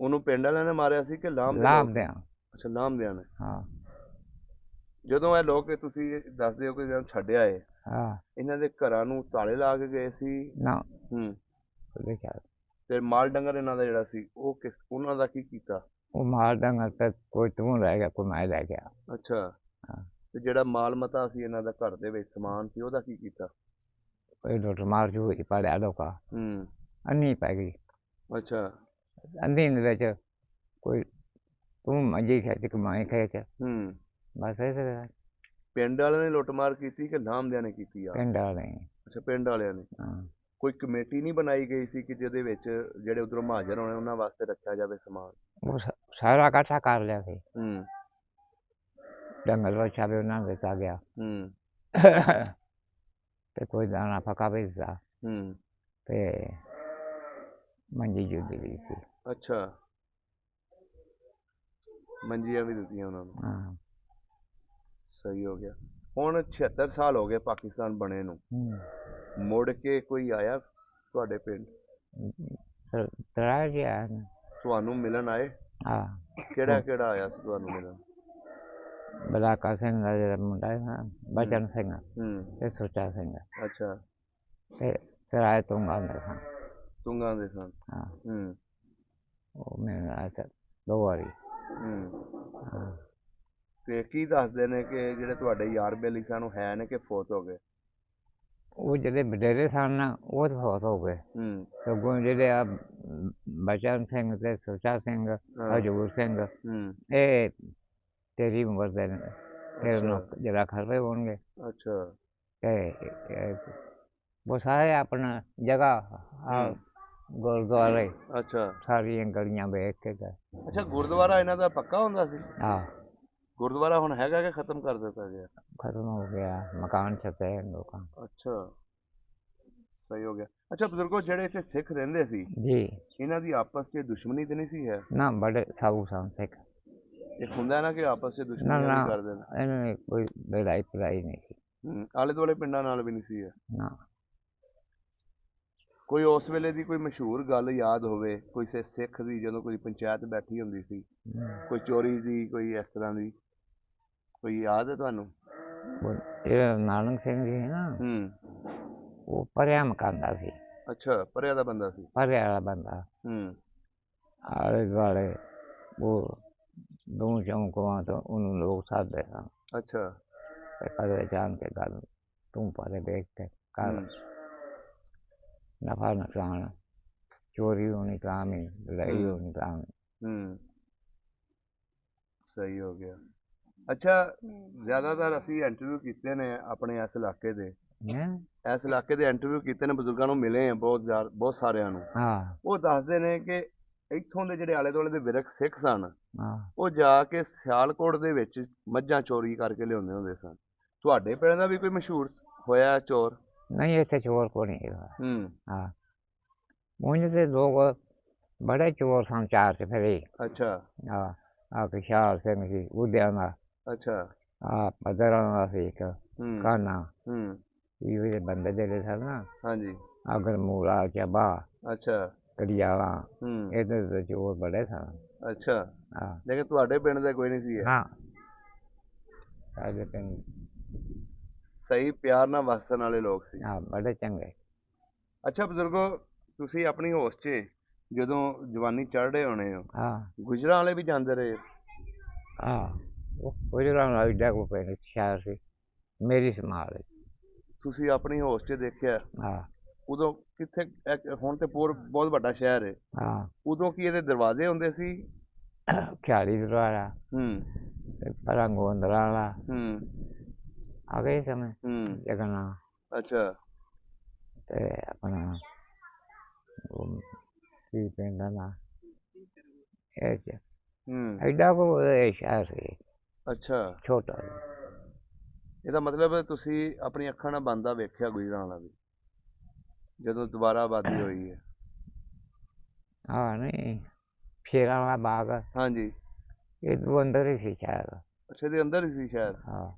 ਉਹਨੂੰ ਪਿੰਡ ਵਾਲਿਆਂ ਨੇ ਮਾਰਿਆ ਸੀ ਕਿ ਲਾਮ ਦੇ ਲੋਕ? ਲਾਮਦਿਆਂ। ਅੱਛਾ ਲਾਮਦਿਆਂ ਨੇ। ਹਾਂ ਜਦੋਂ ਇਹ ਲੋਕ ਤੁਸੀਂ ਦੱਸਦੇ ਹੋ ਕਿ ਜਦੋਂ ਛੱਡਿਆ ਏ ਹਾਂ ਇਹਨਾਂ ਦੇ ਘਰਾਂ ਨੂੰ ਤਾਲੇ ਲਾ ਕੇ ਗਏ ਸੀ? ਨਾ ਹੂੰ ਦੇਖਿਆ। ਤੇ ਮਾਲ ਡੰਗਰ ਇਹਨਾਂ ਦਾ ਜਿਹੜਾ ਸੀ ਉਹ ਉਹਨਾਂ ਦਾ ਕੀ ਕੀਤਾ? ਉਹ ਮਾਲ ਡੰਗਰ ਤੇ ਕੋਈ ਤੂੰ ਰਹਿ ਗਿਆ ਕੋਈ ਮੈਂ ਰਹਿ ਗਿਆ। ਅੱਛਾ ਹਾਂ। ਤੇ ਜਿਹੜਾ ਮਾਲ ਮਤਾ ਸੀ ਇਹਨਾਂ ਦਾ ਘਰ ਦੇ ਵਿੱਚ ਸਮਾਨ ਸੀ ਉਹਦਾ ਕੀ ਕੀਤਾ? ਕੋਈ ਲੁੱਟ ਮਾਰ ਜੂ ਹੋਈ ਪੜਿਆ ਲੋਕਾਂ। ਹੂੰ ਅੰਨੀ ਪੈ ਗਈ। ਅੱਛਾ ਅੰਨੀ ਦੇ ਵਿੱਚ ਕੋਈ ਤੂੰ ਮੰਜੀ ਖਿੱਚ ਕੇ ਮੈਂ ਖਿੱਚ ਹੂੰ ਬਸ ਇਹ ਤਰ੍ਹਾਂ ਪਿੰਡ ਵਾਲਿਆਂ ਨੇ ਲੁੱਟਮਾਰ ਕੀਤੀ ਕਿ ਲਾਮਦਿਆਂ ਨੇ ਕੀਤੀ ਆ? ਪਿੰਡ ਵਾਲੇ। ਅੱਛਾ ਪਿੰਡ ਵਾਲਿਆਂ ਨੇ। ਹਾਂ ਕੋਈ ਕਮੇਟੀ ਨਹੀਂ ਬਣਾਈ ਗਈ ਸੀ ਕਿ ਜਿਹਦੇ ਵਿੱਚ ਜਿਹੜੇ ਉਧਰੋਂ ਮਹਾਜਰ ਹੋਣੇ ਉਹਨਾਂ ਵਾਸਤੇ ਰੱਖਿਆ ਜਾਵੇ ਸਮਾਨ? ਉਹ ਸਾਰਾ ਇਕੱਠਾ ਕਰ ਲਿਆ ਸੀ। ਹੂੰ ਡੰਗਰ ਵੱਛਾ ਵੀ ਉਹਨਾਂ ਨੂੰ ਦਿੱਤਾ ਗਿਆ। ਹੂੰ ਤੇ ਕੋਈ ਦਾਣਾ ਫੱਕਾ ਵੀ ਦਿੱਤਾ ਹੂੰ ਤੇ ਮੰਜੀ ਜੁੱਦੀ ਵੀ ਸੀ। ਅੱਛਾ ਮੰਜੀਆਂ ਵੀ ਦਿੱਤੀਆਂ ਉਹਨਾਂ ਨੂੰ। ਹਾਂ ਸਹੀ ਹੋ ਗਿਆ। ਹੁਣ 76 ਸਾਲ ਹੋ ਗਏ ਪਾਕਿਸਤਾਨ ਬਣੇ ਨੂੰ, ਮੁੜ ਕੇ ਕੋਈ ਆਇਆ ਤੁਹਾਡੇ ਪਿੰਡ? ਤਰਾ ਜੀ ਆਇਆ ਨਾ। ਤੁਹਾਨੂੰ ਮਿਲਣ ਆਏ? ਹਾਂ ਕਿਹੜਾ ਕਿਹੜਾ ਆਇਆ ਸੀ ਤੁਹਾਨੂੰ ਮਿਲਣ? ਬਲਾਕਾ ਸਿੰਘ ਦਾ ਜਿਹੜਾ ਮੁੰਡਾ ਹੈ ਨਾ ਬਚਨ ਸਿੰਘ ਹੂੰ ਤੇ ਸੁੱਚਾ ਸਿੰਘ ਅੱਛਾ ਤੇ ਤਰਾਏ ਤੁੰਗਾ ਦੇ ਸਨ। ਤੁੰਗਾਂ ਦੇ ਸਨ। ਹਾਂ ਹੂੰ ਉਹ ਮਿਲਣ ਆਇਆ ਸੀ 2 ਵਾਰੀ। ਹੂੰ ਹਾਂ ਤੇ ਕੀ ਦੱਸਦੇ ਨੇ ਕਿ ਜਿਹੜੇ ਤੁਹਾਡੇ ਯਾਰ ਬੇਲੀ ਸਨ ਉਹ ਹੈ ਨੇ ਕਿ ਫੌਤ ਹੋ ਗਏ? ਉਹ ਜਿਹੜੇ ਵਡੇਰੇ ਸਨ ਨਾ ਉਹ ਤਾਂ ਫੌਤ ਹੋ ਗਏ। ਹੂੰ ਸਗੋਂ ਜਿਹੜੇ ਆ ਬਚਨ ਸਿੰਘ ਤੇ ਸੁੱਚਾ ਸਿੰਘ ਹਜੂਰ ਸਿੰਘ ਹੂੰ ਇਹ ਤੇਰੀ ਉਮਰ ਦੇ ਨੇ। ਤੇਰੇ ਨਾਲ ਜਰਾ ਖੜੇ ਹੋਣਗੇ। ਅੱਛਾ ਤੇ ਉਹ ਸਾਰੇ ਆਪਣਾ ਜਗ੍ਹਾ ਗੁਰਦੁਆਰੇ ਅੱਛਾ ਸਾਰੀਆਂ ਗਲੀਆਂ ਵੇਖ ਕੇ ਗਏ। ਅੱਛਾ ਗੁਰਦੁਆਰਾ ਇਹਨਾਂ ਦਾ ਪੱਕਾ ਹੁੰਦਾ ਸੀ? ਹਾਂ ਗੁਰਦੁਆਰਾ ਹੁਣ ਹੈਗਾ ਕਿ ਖਤਮ ਕਰ ਦਿੱਤਾ ਗਿਆ? खत्म हो गया, मकान छपे हैं लोगों का। ਅੱਛਾ, ਸਹੀ ਹੋ ਗਿਆ। ਅੱਛਾ ਬਜ਼ੁਰਗੋ, ਜਿਹੜੇ ਇੱਥੇ ਸਿੱਖ ਰਹਿੰਦੇ ਸੀ, जी ਇਹਨਾਂ ਦੀ ਆਪਸ 'ਚ ਦੁਸ਼ਮਣੀ ਤੇ ਨਹੀਂ ਸੀ ਹੈ? ना बड़े साबू से ਇੱਕ ਹੁੰਦਾ ਨਾ ਕਿ ਆਪਸ 'ਚ ना ਦੁਸ਼ਮਣੀਆਂ ना ਵੀ ਕਰਦੇ ਨੇ। इन्होंने कोई लड़ाई पड़ाई नहीं की ਆਲੇ ਦੁਆਲੇ ਪਿੰਡਾਂ ਨਾਲ ਵੀ ਨਹੀਂ ਸੀ ਹੈ? ना। ਕੋਈ ਉਸ ਵੇਲੇ ਦੀ ਕੋਈ ਮਸ਼ਹੂਰ ਗੱਲ ਯਾਦ ਹੋਵੇ ਕਿਸੇ ਸਿੱਖ ਦੀ, ਜਦੋਂ ਕੋਈ ਪੰਚਾਇਤ ਬੈਠੀ ਹੁੰਦੀ ਸੀ, ਕੋਈ ਚੋਰੀ ਦੀ, ਕੋਈ ਇਸ ਤਰ੍ਹਾਂ ਦੀ, ਕੋਈ ਯਾਦ ਹੈ ਤੁਹਾਨੂੰ? वो ये नानक सिंह जी है ना, वो परिया मकानदा सी, ਅੱਛਾ, ਪਰਿਆ ਦਾ ਬੰਦਾ ਸੀ। परिया वाला बंदा। आले दुआले वो दो चौंकवा तो उन्होंने लोग साधे सन, ਅੱਛਾ। ते कदे जान के गल तू परे देख के कर, नफा नुकसान, चोरी होनी काम ही, लड़ाई होनी काम ही। ਸਹੀ ਹੋ ਗਿਆ। ਅੱਛਾ, ਜ਼ਿਆਦਾਤਰ ਅਸੀਂ ਇੰਟਰਵਿਊ ਕੀਤੇ ਨੇ ਆਪਣੇ ਇਸ ਇਲਾਕੇ ਦੇ, हैं? ਇਸ ਇਲਾਕੇ ਦੇ ਇੰਟਰਵਿਊ ਕੀਤੇ ਨੇ, ਬਜ਼ੁਰਗਾਂ ਨੂੰ ਮਿਲੇ ਆ ਬਹੁਤ ਸਾਰਿਆਂ ਨੂੰ। हाँ ਉਹ ਦੱਸਦੇ ਨੇ ਕਿ ਇੱਥੋਂ ਦੇ ਜਿਹੜੇ ਆਲੇ ਦੁਆਲੇ ਦੇ ਵਿਰਕ ਸਿੱਖ ਸਨ, हाँ ਉਹ ਜਾ ਕੇ ਸਿਆਲਕੋਟ ਦੇ ਵਿੱਚ ਮੱਝਾਂ ਚੋਰੀ ਕਰਕੇ ਲਿਆਉਂਦੇ ਹੁੰਦੇ ਸਨ। ਤੁਹਾਡੇ ਪਿੰਡ ਦਾ ਵੀ ਕੋਈ ਮਸ਼ਹੂਰ ਹੋਇਆ ਚੋਰ? नहीं इतने चोर को नहीं रहा। हाँ मुझे तो लोग बड़े चोर सन चार से फिरे। ਅੱਛਾ हाँ आ विशाल सिंह जी उद्याना, ਅੱਛਾ। आ पदराना सी एक काना, ਹੂੰ ये बंदे जेड़े सन ना, ਹਾਂਜੀ। अगर मूला चबा ਅੱਛਾ। कड़ियाला, ਹੂੰ इधर तो चोर बड़े सन। ਅੱਛਾ, हाँ ਲੇਕਿਨ ਤੁਹਾਡੇ ਪਿੰਡ ਦੇ ਕੋਈ ਨਹੀਂ ਸੀ ਹੈ? हाँ साढ़े पिंड ਸਹੀ ਪਿਆਰ ਨਾਲ ਵਸਣ ਵਾਲੇ ਲੋਕ ਸੀ। हाँ बड़े चंगे। ਅੱਛਾ ਬਜ਼ੁਰਗੋ, ਤੁਸੀਂ ਆਪਣੀ ਹੋਸ਼ 'ਚ ਜਦੋਂ ਜਵਾਨੀ ਚੜ੍ਹ ਰਹੇ ਹੋਣੇ ਹੋ, हाँ ਗੁਜਰਾਂ ਵਾਲੇ ਵੀ ਜਾਂਦੇ ਰਹੇ? हाँ वो गुजरान एडा को पिंड शहर से मेरी संभाल। ਤੁਸੀਂ ਆਪਣੀ ਹੋਸ਼ 'ਚ ਦੇਖਿਆ हाँ ਉਦੋਂ ਕਿੱਥੇ? ਹੁਣ ਤੇ ਬਹੁਤ ਵੱਡਾ ਸ਼ਹਿਰ ਹੈ, हाँ ਉਦੋਂ ਕੀ ਇਹਦੇ ਦਰਵਾਜ਼ੇ ਹੁੰਦੇ ਸੀ? ख्याली द्वारा ਹੂੰ परंगोंदराला ਹੂੰ आ गए समय ਹੂੰ जगना ਅੱਛਾ। ते अपना वो की पिंड ना ਹੂੰ एडा को शहर से ਅੱਛਾ। छोटा। ਇਹਦਾ ਮਤਲਬ ਤੁਸੀਂ ਆਪਣੀ ਅੱਖਾਂ ਨਾਲ ਬੰਦਾ ਵੇਖਿਆ ਗੁਜਰਾਂ ਵਾਲਾ ਵੀ, ਜਦੋਂ ਦੁਬਾਰਾ ਆਬਾਦੀ ਹੋਈ ਹੈ? हाँ नहीं शेरा वाला बाग ਹਾਂਜੀ। ये तो अंदर ही सी शहर। ਅੱਛਾ, ਇਹਦੇ ਅੰਦਰ ਹੀ ਸੀ ਸ਼ਹਿਰ? हाँ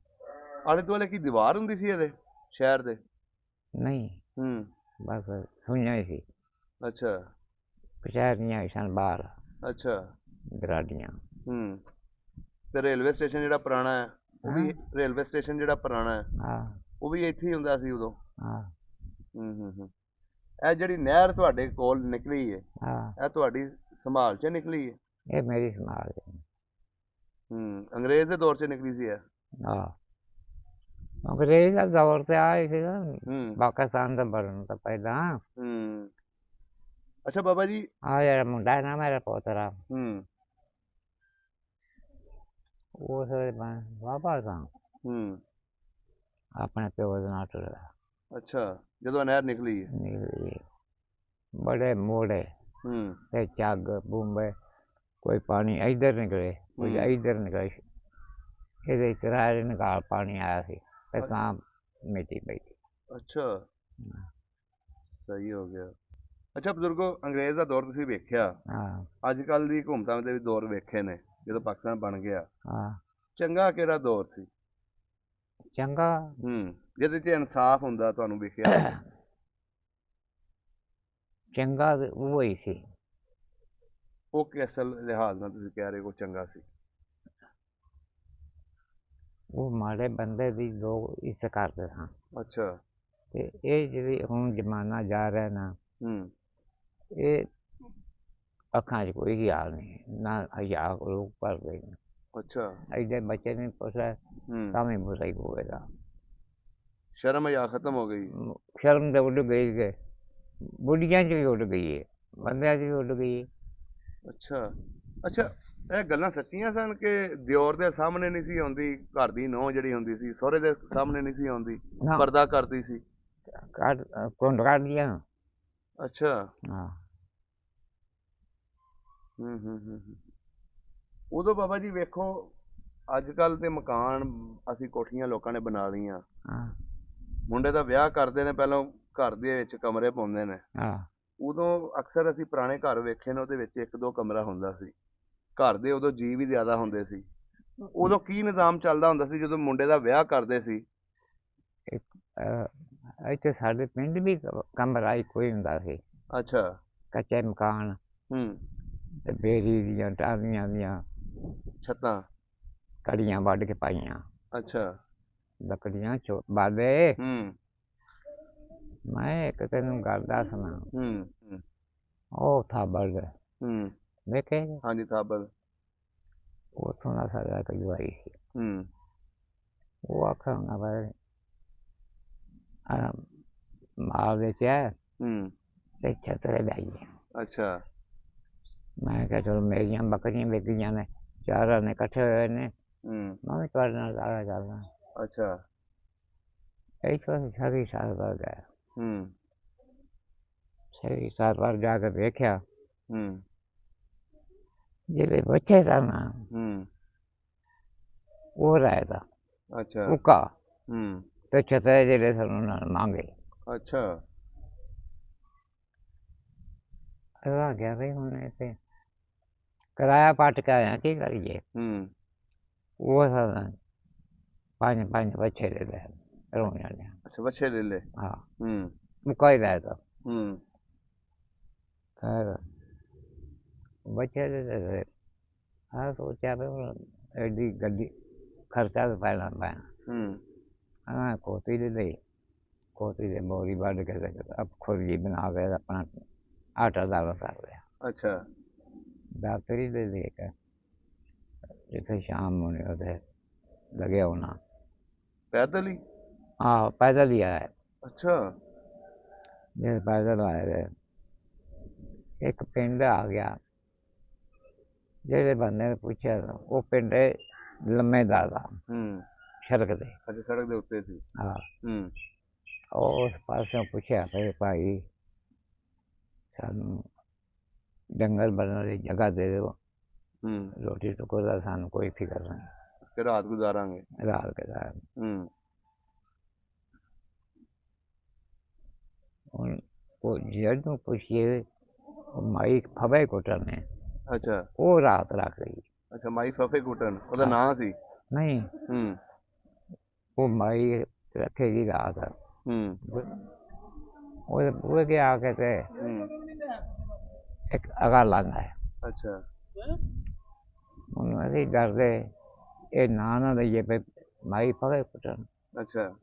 ਆਲੇ ਦੁਆਲੇ ਕੀ ਦੀਵਾਰ ਹੁੰਦੀ ਸੀ ਇਹਦੇ ਸ਼ਹਿਰ ਦੇ? नहीं ਹੂੰ बस सुनिया ही सी, ਅੱਛਾ कचहरियां ही सन बाहर ਅੱਛਾ। गराडियां। ਹੂੰ ਤੇ ਰੇਲਵੇ ਸਟੇਸ਼ਨ ਜਿਹੜਾ ਪੁਰਾਣਾ ਹੈ, ਉਹ ਵੀ ਰੇਲਵੇ ਸਟੇਸ਼ਨ ਜਿਹੜਾ ਪੁਰਾਣਾ ਹੈ, हाँ ਉਹ ਵੀ ਇੱਥੇ ਹੀ ਹੁੰਦਾ ਸੀ ਉਦੋਂ? हाँ ਹੂੰ। ਇਹ ਜਿਹੜੀ ਨਹਿਰ ਤੁਹਾਡੇ ਕੋਲ ਨਿਕਲੀ ਹੈ, हाँ ਇਹ ਤੁਹਾਡੀ ਸੰਭਾਲ 'ਚ ਨਿਕਲੀ ਹੈ? ये मेरी संभाल है। ਅੰਗਰੇਜ਼ ਦੇ ਦੌਰ 'ਚ ਨਿਕਲੀ ਸੀ ਇਹ? हाँ अंग्रेज का दौर से आए थे ना, ਹੂੰ पाकिस्तान से बढ़ने तो पहला। ਹੂੰ। ਅੱਛਾ ਬਾਬਾ ਜੀ। हाँ यार मुंडा है ना मेरा पोतरा, ਹੂੰ वो से बाबा था ਹੂੰ अपने प्यो के नाल टुरा। ਅੱਛਾ, ਜਦੋਂ ਇਹ ਨਹਿਰ ਨਿਕਲੀ ਹੈ? निकली बड़े मोड़े ਹੂੰ ते चग बूंबे, कोई पानी इधर निकले कोई इधर निकले, ये किराए निकाल पानी आया सी ते तां मिट्टी पई। ਅੱਛਾ, ਸਹੀ ਹੋ ਗਿਆ। ਅੱਛਾ ਬਜ਼ੁਰਗੋ, ਅੰਗਰੇਜ਼ ਦਾ ਦੌਰ ਤੁਸੀਂ ਵੇਖਿਆ, हाँ ਅੱਜ ਕੱਲ੍ਹ ਦੀ ਹੁਕੂਮਤਾਂ ਦੇ ਵੀ ਦੌਰ ਵੇਖੇ ਨੇ, ਜਦੋਂ ਪਾਕਿਸਤਾਨ ਬਣ ਗਿਆ। हाँ ਚੰਗਾ ਕਿਹੜਾ ਦੌਰ ਸੀ? चंगा ਜਿਹਦੇ 'ਚ ਇਨਸਾਫ ਹੁੰਦਾ ਤੁਹਾਨੂੰ ਵੇਖਿਆ? चंगा ते वो ही सी। ਉਹ ਕਿਸ ਲਿਹਾਜ਼ ਨਾਲ ਤੁਸੀਂ ਕਹਿ ਰਹੇ ਹੋ ਚੰਗਾ ਸੀ? वो माड़े बंदे दी लोग इज्जत करदे सन। ਅੱਛਾ। ते ये जेह्ड़ी हुन जमाना जा रहा ना, ਹੂੰ ये अक्खां च कोई ख्याल नहीं, ना हया लोग भरदे न। ਅੱਛਾ। एडे बच्चे ने पुछया ਹੂੰ तां भी बुरा ही होएगा। ਸ਼ਰਮ ਹਯਾ ਖਤਮ ਹੋ ਗਈ? शर्म ते उड़ गई के, बुढ़ियां च भी उड़ गई है, बंदियां च भी उड़ गई है। ਅੱਛਾ। ਅੱਛਾ, ਇਹ ਗੱਲਾਂ ਸੱਚੀਆਂ ਸਨ ਕਿ ਦਿਓਰ ਦੇ ਸਾਹਮਣੇ ਨਹੀਂ ਸੀ ਆਉਂਦੀ, ਘਰ ਦੀ ਨੂੰਹ ਜਿਹੜੀ ਹੁੰਦੀ ਸੀ ਸਹੁਰੇ ਦੇ ਸਾਹਮਣੇ ਨਹੀਂ ਸੀ ਆਉਂਦੀ, ना ਪਰਦਾ ਕਰਦੀ ਸੀ? काट कुंड काट दिया ना। ਅੱਛਾ। हाँ ਹੂੰ। ਉਦੋਂ ਬਾਬਾ ਜੀ ਵੇਖੋ, ਅੱਜ ਕੱਲ ਤੇ ਮਕਾਨ ਅਸੀਂ ਕੋਠੀਆਂ ਲੋਕਾਂ ਨੇ ਬਣਾ ਲਈਆਂ। ਹਾਂ ਮੁੰਡੇ ਦਾ ਵਿਆਹ ਕਰਦੇ ਨੇ ਪਹਿਲਾਂ ਘਰ ਦੇ ਵਿੱਚ ਕਮਰੇ ਪਾਉਂਦੇ ਨੇ। ਹਾਂ ਉਦੋਂ ਅਕਸਰ ਅਸੀਂ ਪੁਰਾਣੇ ਘਰ ਵੇਖੇ ਨੇ ਉਹਦੇ ਵਿੱਚ ਇੱਕ ਦੋ ਕਮਰਾ ਹੁੰਦਾ ਸੀ। ਘਰ ਦੇ ਉਦੋਂ ਜੀਅ ਵੀ ਜ਼ਿਆਦਾ ਹੁੰਦੇ ਸੀ। ਉਦੋਂ ਕੀ ਨਿਜ਼ਾਮ ਚੱਲਦਾ ਹੁੰਦਾ ਸੀ ਜਦੋਂ ਮੁੰਡੇ ਦਾ ਵਿਆਹ ਕਰਦੇ ਸੀ? ਇੱਕ ਇੱਥੇ ਸਾਡੇ ਪਿੰਡ ਵੀ ਕਮਰਾ ਇੱਕੋ ਹੀ ਹੁੰਦਾ ਸੀ। ਅੱਛਾ। ਕੱਚੇ ਮਕਾਨ ਹੂੰ। ਤੇ ਬੇਰੀ ਦੀਆਂ ਟਾਹਲੀਆਂ ਦੀਆਂ ਛੱਤਾਂ। ਕੜੀਆਂ ਵੱਢ ਕੇ ਪਾਈਆਂ, ਅੱਛਾ। ਲੱਕੜੀਆਂ ਬਾਲੇ। ਹੂੰ। ਮੈਂ ਇੱਕ ਤੈਨੂੰ ਗੱਲ ਦੱਸਣਾ, ਹੂੰ। ਹੂੰ। ਉਹ ਥਾਬੜ ਹੂੰ। ਵੇਖੇ, ਹਾਂਜੀ ਸਾਬਲ। ਉੱਥੋਂ ਦਾ ਸਾਡਾ ਇੱਕ ਜਵਾਈ ਸੀ। ਹੂੰ। ਉਹ ਆਖਾਂਗਾ ਬਈ ਮਾਲ ਵੇਚਿਆ ਹੂੰ। ਤੇ ਛਤਰੇ ਲਾਈਏ। ਅੱਛਾ। ਮੈਂ ਕਿਹਾ ਚਲੋ ਮੇਰੀਆਂ ਬੱਕਰੀਆਂ ਵਿਕ ਗਈਆਂ ਨੇ, ਚਾਰ ਨੇ ਇਕੱਠੇ ਹੋਏ ਨੇ, ਹੂੰ। ਮੈਂ ਵੀ ਤੁਹਾਡੇ ਨਾਲ ਸਾਰਾ ਚੱਲਦਾ। ਅੱਛਾ। ਇੱਥੋਂ ਅਸੀਂ ਸਾਰੀ ਸਾਲ ਗਏ। ਹੂੰ। ਸਾਰੀ ਸਾਲ ਜਾ ਕੇ ਵੇਖਿਆ, ਹੂੰ। ਜਿਹੜੇ ਬੱਚੇ ਸਨ ਹੂੰ। ਉਹ ਰਹਿਦਾ ਅੱਛਾ। ਉੱਕਾ, ਹੂੰ। ਤੇ ਛਤਰੇ ਜਿਹੜੇ ਸਨ ਉਹਨਾਂ ਨੇ ਮੰਗੇ। ਅੱਛਾ। ਆ ਗਿਆ ਬਈ ਹੁਣ ਇੱਥੇ ਕਿਰਾਇਆ ਪੱਟ ਕੇ ਆਇਆ, ਕੀ ਕਰੀਏ। ਹੂੰ। ਉਹ ਸਨ ਪੰਜ ਪੰਜ ਬੱਚੇ ਦੇ ਲੈ ਰੋਣੇ ਵਾਲੇ। ਅੱਛਾ ਵੱਛੇ ਲੈ ਲੈ। ਹਾਂ ਹੂੰ। ਮੁੱਕਾ ਹੀ ਰਹਿਦਾ। ਹੂੰ। ਖੈਰ ਬੱਚੇ ਦੇ ਹਾਂ ਸੋਚਿਆ ਵੀ ਹੁਣ ਐਡੀ ਗੱਡੀ ਖਰਚਾ ਤਾਂ ਪੈਣਾ ਪੈਣਾ। ਹੂੰ। ਹਾਂ ਕੋਠੀ ਦੇ ਲਈ, ਕੋਠੀ ਦੇ ਬੋਰੀ ਵੱਢ ਕੇ ਤੇ ਖੁਰਜੀ ਬਣਾ ਕੇ ਆਪਣਾ ਆਟਾ ਦਾਲ ਕਰ ਲਿਆ। ਅੱਛਾ। ਦਾਤਰੀ ਦੇ ਦੇ ਕੇ ਜਿੱਥੇ ਸ਼ਾਮ ਹੋਣੀ ਉਹਦੇ ਲੱਗਿਆ ਹੋਣਾ। ਪੈਦਲ ਹੀ? ਆਹੋ ਪੈਦਲ ਹੀ ਆਇਆ। ਅੱਛਾ। ਜੇ ਪੈਦਲ ਆਏ ਤੇ ਇੱਕ ਪਿੰਡ ਆ ਗਿਆ, ਜਿਹੜੇ ਬੰਦੇ ਨੇ ਪੁੱਛਿਆ ਉਹ ਪਿੰਡ ਲੰਮੇ ਦਾ ਹੂੰ। ਸੜਕ ਤੇ। ਅੱਛਾ ਸੜਕ ਦੇ ਉੱਤੇ ਸੀ। ਹਾਂ ਹੂੰ। ਉਹ ਉਸ ਪਾਸਿਓਂ ਪੁੱਛਿਆ ਵੀ ਭਾਈ ਸਾਨੂੰ ਡੰਗਰ ਬੰਨ੍ਹਣ ਦੀ ਜਗ੍ਹਾ ਦੇ ਦਿਓ, ਹੂੰ। ਰੋਟੀ ਟੁੱਕ ਦਾ ਸਾਨੂੰ ਕੋਈ ਫਿਕਰ ਨਹੀਂ, ਕਿ ਰਾਤ ਗੁਜ਼ਾਰਾਂਗੇ। ਰਾਤ ਕੇ ਹੂੰ। ਹੁਣ ਉਹ ਜਿਹਨੂੰ ਪੁੱਛੀਏ ਮਾਈ ਫਵੇ ਕੁੱਟਣ ਨੇ, ਅੱਛਾ। ਉਹ ਰਾਤ ਰੱਖ ਗਈ। ਅੱਛਾ ਮਾਈ ਫਫੇ ਕੁੱਟਣ ਉਹਦਾ ਹਾਂ ਨਾਂ ਸੀ? ਨਹੀਂ, ਹੂੰ। ਉਹ ਮਾਈ ਰੱਖੇਗੀ ਰਾਤ। ਹੂੰ। ਉਹਦੇ ਬੂਹੇ ਕੇ ਆ ਕੇ ਤੇ ਹੂੰ। ਇੱਕ ਅਗਾ ਲਾਂਦਾ ਹੈ। ਅੱਛਾ। ਉਹਨੂੰ ਅਸੀਂ ਡਰਦੇ ਇਹ ਨਾ ਲਈਏ ਵੀ ਮਾਈ ਫਵੇ ਕੁੱਟਣ। ਅੱਛਾ।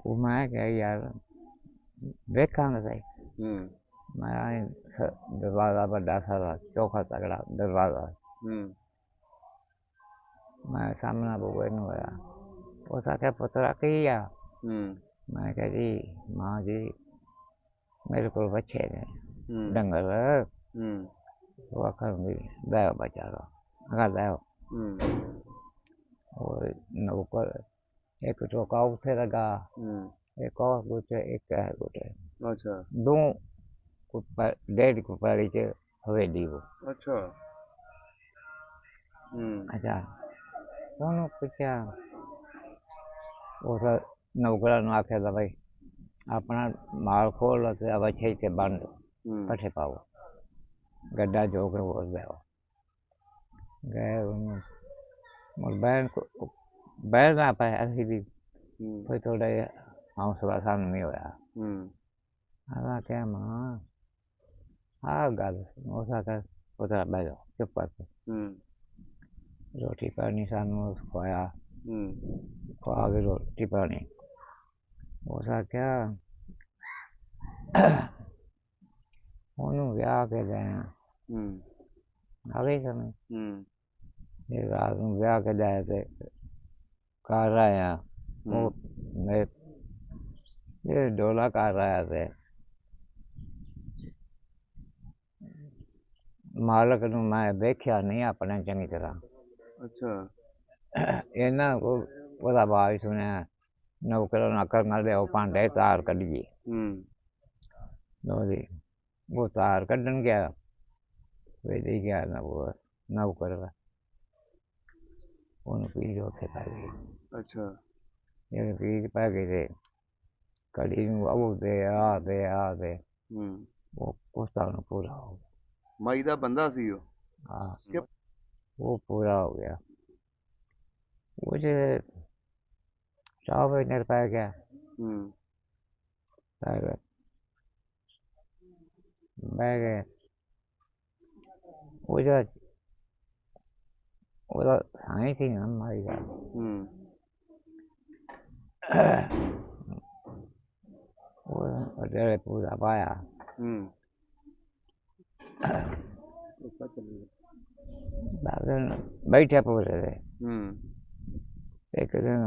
ਉਹ ਮੈਂ ਕਿਹਾ ਯਾਰ ਵੇਖਾਂਗੇ ਸਹੀ। ਹੂੰ। ਮੈਂ ਦਰਵਾਜ਼ਾ ਵੱਡਾ ਸਾਰਾ ਚੌਖਾ ਤਗੜਾ ਦਰਵਾਜ਼ਾ, ਹੂੰ। ਮੈਂ ਸਾਹਮਣੇ ਬੂਹੇ ਨੂੰ ਹੋਇਆ। ਉਸ ਆਖਿਆ ਪੁੱਤਰਾ ਕੀ ਆ? ਹੂੰ। ਮੈਂ ਕਿਹਾ ਜੀ ਮਾਂ ਜੀ ਮੇਰੇ ਕੋਲ ਵੱਛੇ ਨੇ ਹੂੰ। ਡੰਗਰ। ਹੂੰ। ਉਹ ਆਖਣਗੇ ਲੈ ਬੱਚਾ ਦਾ ਅਗਰ ਲੈ ਹੂੰ। ਉਹ ਨੌਕਰ ਇੱਕ ਟੋਕਾ ਉੱਥੇ ਲਗਾ, ਹੂੰ। ਇੱਕ और गुटे एक है गुटे ਅੱਛਾ। दो डेढ़ कुपारी च हवेली वो। ਅੱਛਾ। ਹੂੰ। अच्छा ਉਹਨੂੰ ਪੁੱਛਿਆ, ਉਸ ਨੌਕਰਾਂ ਨੂੰ ਆਖਿਆ ਤਾਂ ਬਈ ਆਪਣਾ ਮਾਲ ਖੋਲ ਤੇ ਵੱਛੇ ਤੇ ਬੰਨ ਹੂੰ। ਪੱਠੇ ਪਾਓ, ਗੱਡਾ ਜੋ ਕੇ ਹੋਰ ਲਿਆਓ। ਗਏ ਉਹਨੂੰ ਮੁੜ ਬਹਿਣਾ ਪਿਆ ਅਸੀਂ ਵੀ, ਹੂੰ। ਕੋਈ ਥੋੜ੍ਹਾ ਜਿਹਾ ਹੌਸਲਾ ਸਾਨੂੰ ਨਹੀਂ ਹੋਇਆ। ਹੂੰ। ਮੈਂ ਕਿਹਾ ਮਾਂ ਆਹ ਗੱਲ ਉਸ ਆਖਿਆ ਪੁੱਤਰਾ ਬਹਿ ਜਾਓ ਚੁੱਪ ਕਰਕੇ। ਹੂੰ। ਰੋਟੀ ਪਾਣੀ ਸਾਨੂੰ ਖਵਾਇਆ, ਹੂੰ। ਖਵਾ ਕੇ ਰੋਟੀ ਪਾਣੀ ਉਸ ਆਖਿਆ ਉਹਨੂੰ ਵਿਆਹ ਕੇ ਲਿਆਇਆ। ਹੂੰ। ਆ ਗਈ ਸਮਝ। ਹੂੰ। ਜੇ ਰਾਤ ਨੂੰ ਵਿਆਹ ਕੇ ਲਿਆਇਆ ਤੇ ਘਰ ਆਇਆ, ਉਹ ਮੇਰੇ ਡੋਲਾ ਘਰ ਆਇਆ ਤੇ ਮਾਲਕ ਨੂੰ ਮੈਂ ਵੇਖਿਆ ਨਹੀਂ ਆਪਣੇ ਚੰਗੀ ਤਰ੍ਹਾਂ। ਅੱਛਾ। ਇਹਨਾਂ ਉਹਦਾ ਆਵਾਜ਼ ਸੁਣਿਆ ਨੌਕਰਾਂ ਨੂੰ ਆਖਣ ਨਾਲ ਲਿਆਓ ਭਾਂਡੇ ਤਾਰ ਕੱਢੀਏ। ਹੂੰ। ਉਹਦੀ ਉਹ ਤਾਰ ਕੱਢਣ ਗਿਆ ਵੇਲੇ ਗਿਆ ਨਾ ਉਹ ਨੌਕਰ ਉਹਨੂੰ ਪੀੜ ਉੱਥੇ ਪੈ ਗਈ। ਅੱਛਾ। ਜਦੋਂ ਪੀੜ ਪੈ ਗਈ ਤੇ ਘੜੀ ਨੂੰ ਉਹ ਦੇ ਆ ਦੇ ਹੂੰ। ਉਹ ਉਸ ਤਰ੍ਹਾਂ ਨੂੰ ਪੂਰਾ ਹੋ ਗਿਆ। ਮਾਈ ਦਾ ਬੰਦਾ ਸੀ ਉਹ? ਹਾਂ ਕਿ ਉਹ ਪੂਰਾ ਹੋ ਗਿਆ। ਉਹ ਜੇ 4 ਵਜੇ ਪੈ ਗਿਆ। ਹੂੰ। ਪੈ ਗਿਆ ਬਹਿ ਗਏ। ਉਹਦਾ ਸਾਈਂ ਸੀ ਨਾ ਮਾਈ ਦਾ। ਹੂੰ। ਉਹਦੇ ਪੂਰਾ ਪਾਇਆ। ਹੂੰ। ਬੈਠੇ ਪੂਰੇ ਦੇ। ਹੂੰ। ਇੱਕ ਦਿਨ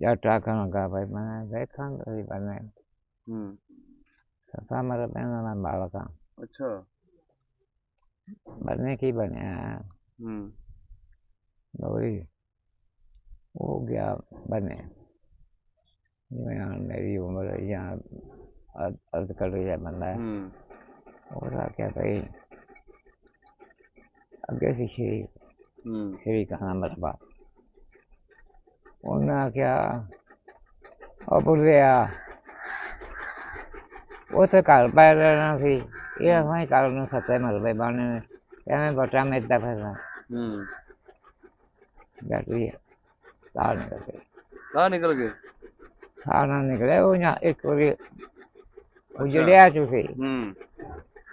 ਜੱਟ ਆਖਣ ਲੱਗਾ ਭਾਈ ਮੈਂ ਦੇਖਾਂਗਾ ਵੀ ਬਣੇ। ਹੂੰ। ਸੱਤਾ ਮੇਰਾ ਪੈਣਾ ਮੈਂ ਬਾਲਕਾਂ। ਅੱਛਾ। ਬਣਨੇ ਕੀ ਬਣਿਆ? ਹੂੰ। ਲੋਈ ਉਹ ਗਿਆ ਬਣੇ। ਜਿਵੇਂ ਹੁਣ ਮੇਰੀ ਉਮਰ ਜਾਂ ਅੱਧ ਕਰ ਰਿਹਾ ਬੰਦਾ। ਹੂੰ। ਉਹਦਾ ਆਖਿਆ ਭਾਈ ਅੱਗੇ ਸੀ ਸ਼੍ਰੀ ਕਹਾਂ ਮਰਬਾ। ਉਹਨੇ ਆਖਿਆ ਉਹ ਬੁੱਲਿਆ ਉੱਥੇ ਘਰ ਪੈ ਰਹਿਣਾ ਸੀ। ਇਹ ਅਸੀਂ ਘਰ ਨੂੰ 7 ਮਰਬੇ ਬਣਨੇ ਨੇ। ਐਵੇਂ ਬਟਾ ਮਿਲਦਾ ਫਿਰਨਾ। ਬੈਠੀ ਸਾਹ ਨਿਕਲ ਗਏ। ਸਾਹ ਨਿਕਲ ਗਏ? ਸਾਹ ਨਾ ਨਿਕਲੇ ਉਹ ਜਾਂ ਇੱਕ ਵਾਰੀ ਉਜੜਿਆ ਚੁੱਕੇ।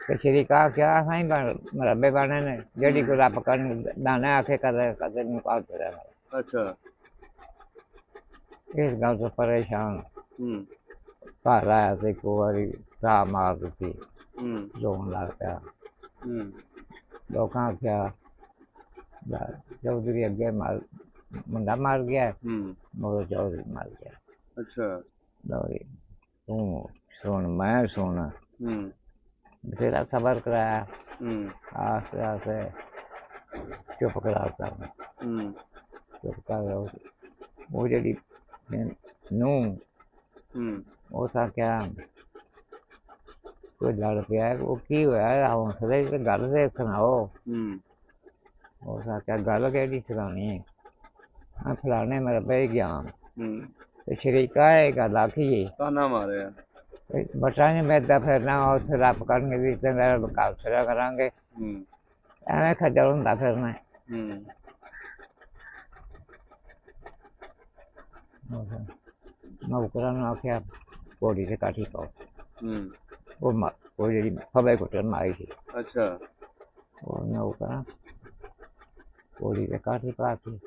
ਤੇ ਸ਼੍ਰੀ ਕਹਾ ਕਿਹਾ ਅਸੀਂ ਮਰਬੇ ਬਣਨੇ ਨੇ ਜਿਹੜੀ ਕੋਈ ਰੱਬ ਕਰਨ ਦਾਣਾ ਆਖੇ ਕਦੇ ਨੂੰ ਪਾਲਦੇ ਰਹਿਣਾ। ਅੱਛਾ। ਇਸ ਗੱਲ ਤੋਂ ਪਰੇਸ਼ਾਨ ਘਰ ਆਇਆ ਤੇ ਇੱਕ ਵਾਰੀ ਸਾਹ ਮਾਰ ਦਿੱਤੀ। ਰੋਣ ਲੱਗ ਪਿਆ। ਲੋਕਾਂ ਆਖਿਆ ਚੌਧਰੀ ਅੱਗੇ ਮੁੰਡਾ ਮਰ ਗਿਆ ਮਗਰ ਚੌਧਰੀ ਮਰ ਗਿਆ। ਅੱਛਾ। ਤੂੰ ਸੁਣ ਮੈਂ ਸੁਣ ਬਥੇਰਾ ਸਬਰ ਕਰਾਇਆ। ਆਸਤੇ ਆਸਤੇ ਚੁੱਪ ਕਰਾਤਾ। ਚੁੱਪ ਕਰ ਉਹ ਜਿਹੜੀ ਨੂੰ ਉਹ ਤਾਂ ਕਿਆ ਕੋਈ ਲੜ ਪਿਆ ਉਹ ਕੀ ਹੋਇਆ ਹੌਂਸਲੇ ਤੇ ਗੱਲ ਤੇ ਸੁਣਾਓ। ਉਸ ਆਖਿਆ ਗੱਲ ਕਿਹੜੀ ਸੁਣਾਉਣੀ ਹੈ? ਮੈਂ ਫਲਾਣੇ ਮਰਬੇ ਗਿਆ ਤੇ ਸ਼ਰੀਕਾ ਇਹ ਗੱਲ ਆਖੀ ਤਾਨਾ ਮਾਰਿਆ ਬਟਾ ਨਹੀਂ ਮਿਲਦਾ ਫਿਰਨਾ ਉੱਥੇ ਰੱਬ ਕਰਨਗੇ ਵੀ ਤੇਰਾ ਬਕਾਲ ਫਿਰਿਆ ਕਰਾਂਗੇ। ਐਵੇਂ ਖੱਜਲ ਹੁੰਦਾ ਫਿਰਨਾ। ਨੌਕਰਾਂ ਨੂੰ ਆਖਿਆ ਘੋੜੀ ਤੇ ਕਾਠੀ ਪਾਓ। ਉਹ ਜਿਹੜੀ ਫਵੇ ਕੁੱਟਣ ਮਾਰੀ ਸੀ। ਅੱਛਾ। ਉਹ ਨੌਕਰਾਂ ਘੋੜੀ ਤੇ ਕਾਠੀ ਪਾ ਕੇ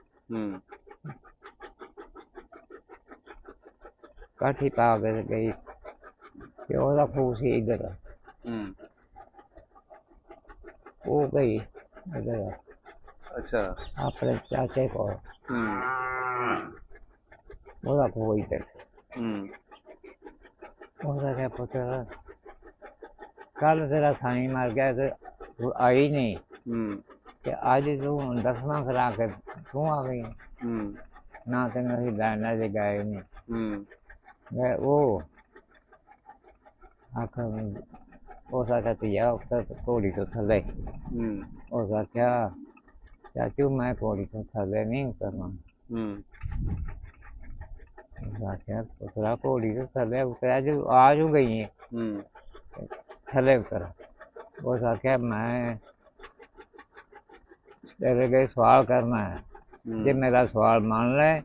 ਕਾਠੀ ਪਾ ਕੇ ਗਈ ਤੇ ਉਹਦਾ ਖੂਹ ਸੀ ਇੱਧਰ। ਉਹ ਗਈ ਇੱਧਰ ਅੱਛਾ ਆਪਣੇ ਚਾਚੇ ਕੋਲ। ਉਹਦਾ ਖੂਹ ਇੱਧਰ। ਉਹਦਾ ਕਿਆ ਪੁੱਤਰ ਕੱਲ ਤੇਰਾ ਸਾਈਂ ਮਰ ਗਿਆ ਤੇ ਤੂੰ ਆਈ ਨਹੀਂ ਤੇ ਅੱਜ ਤੂੰ 10ਵਾਂ ਕਰਾ ਕੇ ਤੂੰ ਆ ਗਈ। ਨਾ ਤੈਨੂੰ ਅਸੀਂ ਲੈਣਾ ਜੇ ਗਏ ਨਹੀਂ। ਮੈਂ ਉਹ ਆਖਿਆ ਉਸ ਆਖਿਆ ਧੀਆ ਉੱਤਰ ਘੋੜੀ ਤੋਂ ਥੱਲੇ। ਉਸ ਆਖਿਆ ਚਾਚੂ ਮੈਂ ਘੋੜੀ ਤੋਂ ਥੱਲੇ ਨਹੀਂ ਉਤਰਨਾ। ਉਸ ਆਖਿਆ ਪੁੱਤਰਾ ਘੋੜੀ ਤੋਂ ਥੱਲੇ ਉਤਰਿਆ ਜੋ ਆ ਜੂ ਗਈ ਹੈ ਥੱਲੇ ਉਤਰ। ਉਸ ਆਖਿਆ ਮੈਂ ਤੇਰੇ ਅੱਗੇ ਸਵਾਲ ਕਰਨਾ ਹੈ। ਜੇ ਮੇਰਾ ਸਵਾਲ ਮੰਨ ਲੈ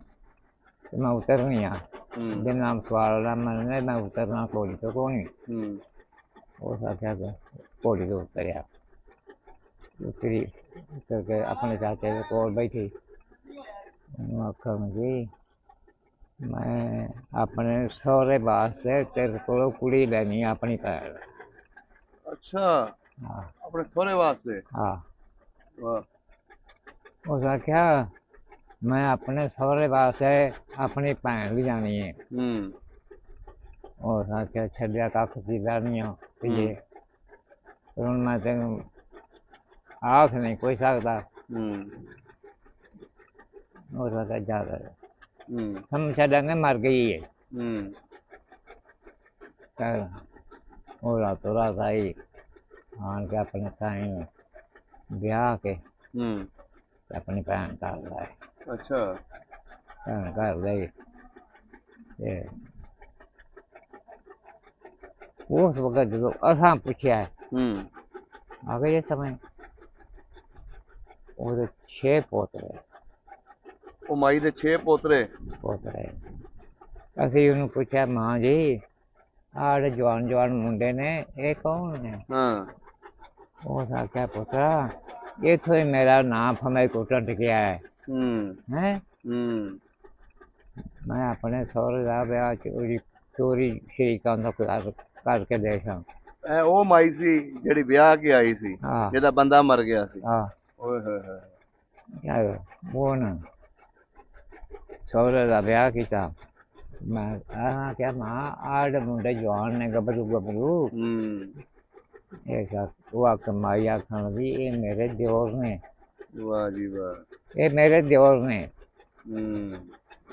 ਤੇ ਮੈਂ ਉਤਰਨੀ ਆ। ਜੇ ਨਾ ਸਵਾਲ ਨਾ ਮੰਨੇ ਮੈਂ ਉਤਰਨਾ ਘੋੜੀ ਤੋਂ ਕੋਈ ਨਹੀਂ। ਉਸ ਆਖਿਆ ਘੋੜੀ ਤੋਂ ਉਤਰਿਆ। ਉਤਰੀ ਉਤਰ ਕੇ ਆਪਣੇ ਚਾਚੇ ਦੇ ਕੋਲ ਬੈਠੀ। ਉਹਨੂੰ ਆਖਣ ਲੱਗੀ ਮੈਂ ਆਪਣੇ ਸਹੁਰੇ ਵਾਸਤੇ ਤੇਰੇ ਕੋਲੋਂ ਕੁੜੀ ਲੈਣੀ ਆ ਆਪਣੀ ਭੈਣ। ਅੱਛਾ। ਹਾਂ ਆਪਣੇ ਸਹੁਰੇ ਵਾਸਤੇ? ਹਾਂ। ਉਸ ਆਖਿਆ ਮੈਂ ਆਪਣੇ ਸਹੁਰੇ ਵਾਸਤੇ ਆਪਣੀ ਭੈਣ ਲਿਜਾਣੀ ਹੈ। ਉਸ ਆਖਿਆ ਛੱਡਿਆ ਕੱਖ ਚੀਜ਼ਾਂ ਨਹੀਂ ਆ ਧੀਏ ਹੁਣ ਮੈਂ ਤੈਨੂੰ ਆਖ ਨਹੀਂ ਕੋਈ ਸਕਦਾ। ਉਸ ਆਖਿਆ ਜ਼ਿਆਦਾ ਹਮ ਛੱਡਾਂਗੇ ਮਰ ਗਈ ਹੈ। ਉਹ ਰਾਤੋਂ ਰਾਤ ਆਈ ਆਣ ਕੇ ਆਪਣੇ ਸਾਈਂ ਨੂੰ ਵਿਆਹ ਕੇ ਆਪਣੀ ਭੈਣ ਘਰ ਲਾਏ। ਅੱਛਾ। ਘਰ ਦਾ ਹੀ। ਤੇ ਉਸ ਵਕਤ ਜਦੋਂ ਅਸਾਂ ਪੁੱਛਿਆ ਆ ਗਏ ਸਮੇਂ ਉਹਦੇ 6 ਪੋਤਰੇ ਉਹ ਮਾਈ ਦੇ 6 ਪੋਤਰੇ। ਪੋਤਰੇ ਅਸੀਂ ਉਹਨੂੰ ਪੁੱਛਿਆ ਮਾਂ ਜੀ ਆਹ ਜਿਹੜੇ ਜਵਾਨ ਜਵਾਨ ਮੁੰਡੇ ਨੇ ਇਹ ਕੌਣ ਨੇ? ਹਾਂ। ਉਸ ਆਖਿਆ ਪੁੱਤਰਾ ਇੱਥੋਂ ਹੀ ਮੇਰਾ ਨਾਂ ਫਮੇ ਕੁੱਟਣ ਟਿਕਿਆ ਹੈ। ਹੈਂ ਮੈਂ ਆਪਣੇ ਸਹੁਰੇ ਦਾ ਵਿਆਹ ਚੋਰੀ ਸ਼ਰੀਕਾਂ ਦਾ ਕਰਕੇ ਦੇਖਾਂ। ਇਹ ਉਹ ਮਾਈ ਸੀ ਜਿਹੜੀ ਵਿਆਹ ਕੇ ਆਈ ਸੀ, ਹਾਂ ਜਿਹਦਾ ਬੰਦਾ ਮਰ ਗਿਆ ਸੀ। ਹਾਂ ਓਏ ਹੋਏ ਹੋਏ। ਯਾਰ ਉਹ ਨਾ ਸਹੁਰੇ ਦਾ ਵਿਆਹ ਕੀਤਾ। ਮੈਂ ਕਿਹਾ ਮਾਂ ਆਹ ਜਿਹੜੇ ਮੁੰਡੇ ਜਵਾਨ ਨੇ ਗੱਭਰੂ ਗੱਭਰੂ ਇਹ ਉਹ ਆਖ ਮਾਈ ਆਖਣ ਲੱਗੀ ਇਹ ਮੇਰੇ ਦਿਓਰ ਨੇ। ਵਾਹ ਜੀ ਵਾਹ। ਇਹ ਮੇਰੇ ਦਿਓਰ ਨੇ।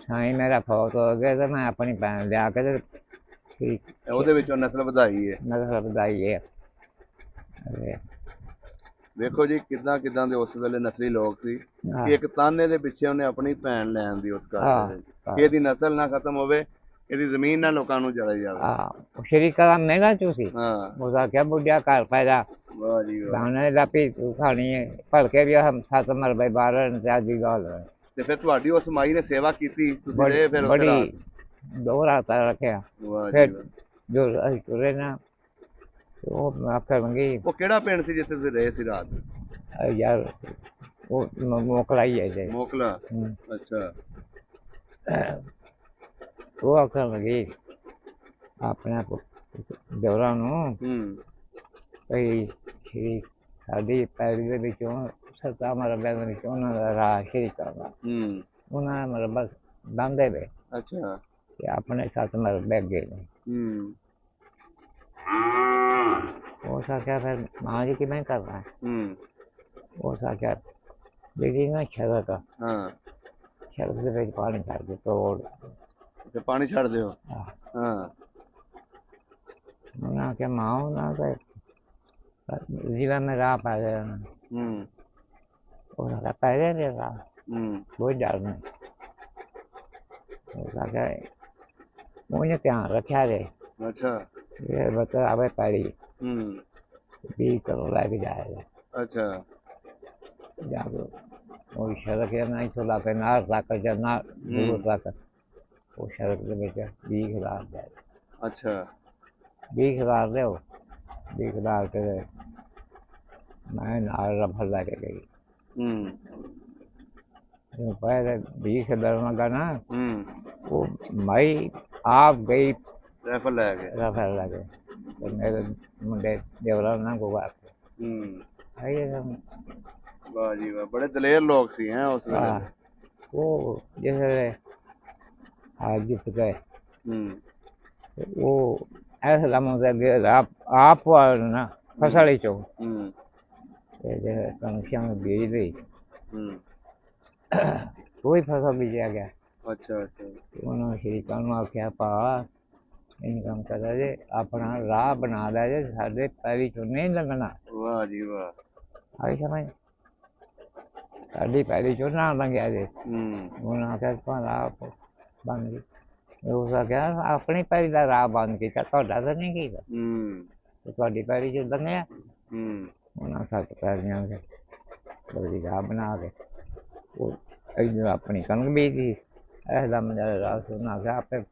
ਸਾਈਂ ਮੇਰਾ ਫੌਤ ਹੋ ਗਿਆ ਤੇ ਮੈਂ ਆਪਣੀ ਭੈਣ ਲਿਆ ਕੇ ਤੇ ਉਹਦੇ ਵਿੱਚੋਂ ਨਸਲ ਵਧਾਈ ਹੈ। ਨਸਲ ਵਧਾਈ ਹੈ। ਵੇਖੋ ਜੀ ਕਿੱਦਾਂ ਕਿੱਦਾਂ ਦੇ ਉਸ ਵੇਲੇ ਨਸਲੀ ਲੋਕ ਸੀ ਕਿ ਇੱਕ ਤਾਨੇ ਦੇ ਪਿੱਛੇ ਉਹਨੇ ਆਪਣੀ ਭੈਣ ਲੈਣ ਦੀ ਉਸ ਘਰ ਦੇ ਵਿੱਚ ਕਿ ਇਹਦੀ ਨਸਲ ਨਾ ਖਤਮ ਹੋਵੇ, ਇਹਦੀ ਜ਼ਮੀਨ ਨਾ ਲੋਕਾਂ ਨੂੰ ਚਲੇ ਜਾਵੇ। ਸ਼ਰੀਕਾ ਦਾ ਮਹਿੰਗਾ ਚੂ ਸੀ। ਉਹਦਾ ਕਿਹਾ ਬੁੱਢਿਆ ਘਰ ਪੈਦਾ ਵਾਹ ਜੀ ਵਾਹ। ਦਾਣੇ ਲਾਪੀ ਤੂੰ ਖਾਣੀ ਹੈ ਭਲਕੇ ਵੀ ਹਮ 7 ਮਰਬੇ 12 ਇੰਤਜ਼ਾਦੀ ਗੱਲ ਹੈ। ਤੇ ਫਿਰ ਤੁਹਾਡੀ ਉਸ ਮਾਈ ਨੇ ਸੇਵਾ ਕੀਤੀ ਤੁਸੀਂ ਰਹੇ ਫਿਰ ਬੜੀ 2 ਰਾਤਾਂ ਰੱਖਿਆ। ਫਿਰ ਜੋ ਅਸੀਂ ਤੁਰੇ ਨਾ ਉਹ ਆਖਣ ਲੱਗੀ ਉਹ ਕਿਹੜਾ ਪਿੰਡ ਸੀ ਜਿੱਥੇ ਤੁਸੀਂ ਰਹੇ ਸੀ ਰਾਤ? ਯਾਰ ਉਹ ਮੋਕਲਾ ਹੀ ਹੈ ਜੀ। ਮੋਕਲਾ। ਅੱਛਾ। ਉਹ ਆਖਣ ਲੱਗੀ ਆਪਣੇ ਦਿਓਰਾਂ ਨੂੰ ਭਈ ਸ਼੍ਰੀ ਸਾਡੀ ਪੈਲੀ ਦੇ ਵਿੱਚੋਂ 7 ਮਰਬਿਆਂ ਦੇ ਵਿੱਚ ਉਹਨਾਂ ਦਾ ਰਾਹ ਸ਼ਰੀਕਾਂ ਦਾ ਉਹਨਾਂ ਦਾ ਮਰਬਾ ਲਾਂਦੇ ਵੇ। ਅੱਛਾ। ਤੇ ਆਪਣੇ 7 ਮਰਬੇ ਅੱਗੇ ਨੇ। ਉਸ ਆਖਿਆ ਫਿਰ ਮਾਂ ਜੀ ਕਿਵੇਂ ਕਰਨਾ? ਉਸ ਆਖਿਆ ਜਿਹੜੀ ਨਾ ਸੜਕ ਆ ਸੜਕ ਦੇ ਵਿੱਚ ਪਾਣੀ ਛੱਡ ਦਿਓ ਤੋੜ ਤੇ ਪਾਣੀ ਛੱਡ ਦਿਓ। ਉਹਨਾਂ ਆਖਿਆ ਮਾਂ ਉਹਨਾਂ ਦਾ ਜੀਵਨ में राह पा गया। ਉਹਨਾਂ ਪੈ ਗਿਆ ਨੇ ਰਾਹ ਕੋਈ ਡਰ ਨਹੀਂ। ਉਹ ਆਖਿਆ ਉਹਨੇ ਧਿਆਨ ਰੱਖਿਆ ਜੇ। ਅੱਛਾ। ਇਹ ਬਤਾ ਆਵੇ ਪੈੜੀ 20 ਕਿਲੋ ਲੈ ਕੇ ਜਾਏਗਾ। ਅੱਛਾ। ਜਾਗੋ ਉਹ ਸੜਕ ਨਾ ਇੱਥੋਂ ਲਾ ਕੇ ਨਾਰ ਤੱਕ ਜਾਂ ਨਾ ਦੂਰ ਤੱਕ ਉਹ ਸੜਕ ਦੇ ਵਿੱਚ 20,000 ਜਾਏ। ਅੱਛਾ। 20,000 ਲਿਓ 20,000 ਕੇ ਮੈਂ ਨਾਲ ਰਫਲ ਲੈ ਕੇ ਗਈ। ਪਹਿਲੇ 20,000 ਲਗਾ ਨਾ ਉਹ ਮਾਈ ਆਪ ਗਈ ਰਫਲ ਲੈ ਕੇ। ਰਫਲ ਲੈ ਕੇ ਤੇ ਮੇਰੇ ਮੁੰਡੇ ਦੇਵਰਾ ਨਾ ਗੋਵਾ ਵਾਹ ਜੀ ਵਾਹ। ਬੜੇ ਦਲੇਰ ਲੋਕ ਸੀ ਹੈ ਉਸ ਵੇਲੇ। ਉਹ ਜਿਹੜੇ आज जित गए वो ऐसा लम्हा से आप ना फसली चो कनसिया में बीज दी कोई फसल बीजा गया। अच्छा अच्छा। उन्होंने शरीका आख्या भा इनकम करा जे अपना राह बना लै जे साडे पैली चो नहीं लंघना। वाह जी वाह। आई समझ साडी पैली चो ना लंघिया जे। उन्होंने आख्या भा राह बन गई। ਉਸ ਆਖਿਆ ਆਪਣੀ ਪੈਲੀ ਦਾ ਰਾਹ ਬੰਦ ਕੀਤਾ ਤੁਹਾਡਾ ਤਾਂ ਨਹੀਂ ਕੀਤਾ ਤੇ ਤੁਹਾਡੀ ਪੈਲੀ ਚ ਲੰਘਿਆ। ਉਹਨਾਂ 7 ਪੈਲੀਆਂ ਦੇ ਬੜੀ ਰਾਹ ਬਣਾ ਕੇ ਉਹ ਇੱਧਰ ਆਪਣੀ ਕਣਕ ਬੀਜੀ ਐਸਾ ਮਜ਼ਾ ਰਾਹ ਸੁਣਾ ਕੇ ਆਪੇ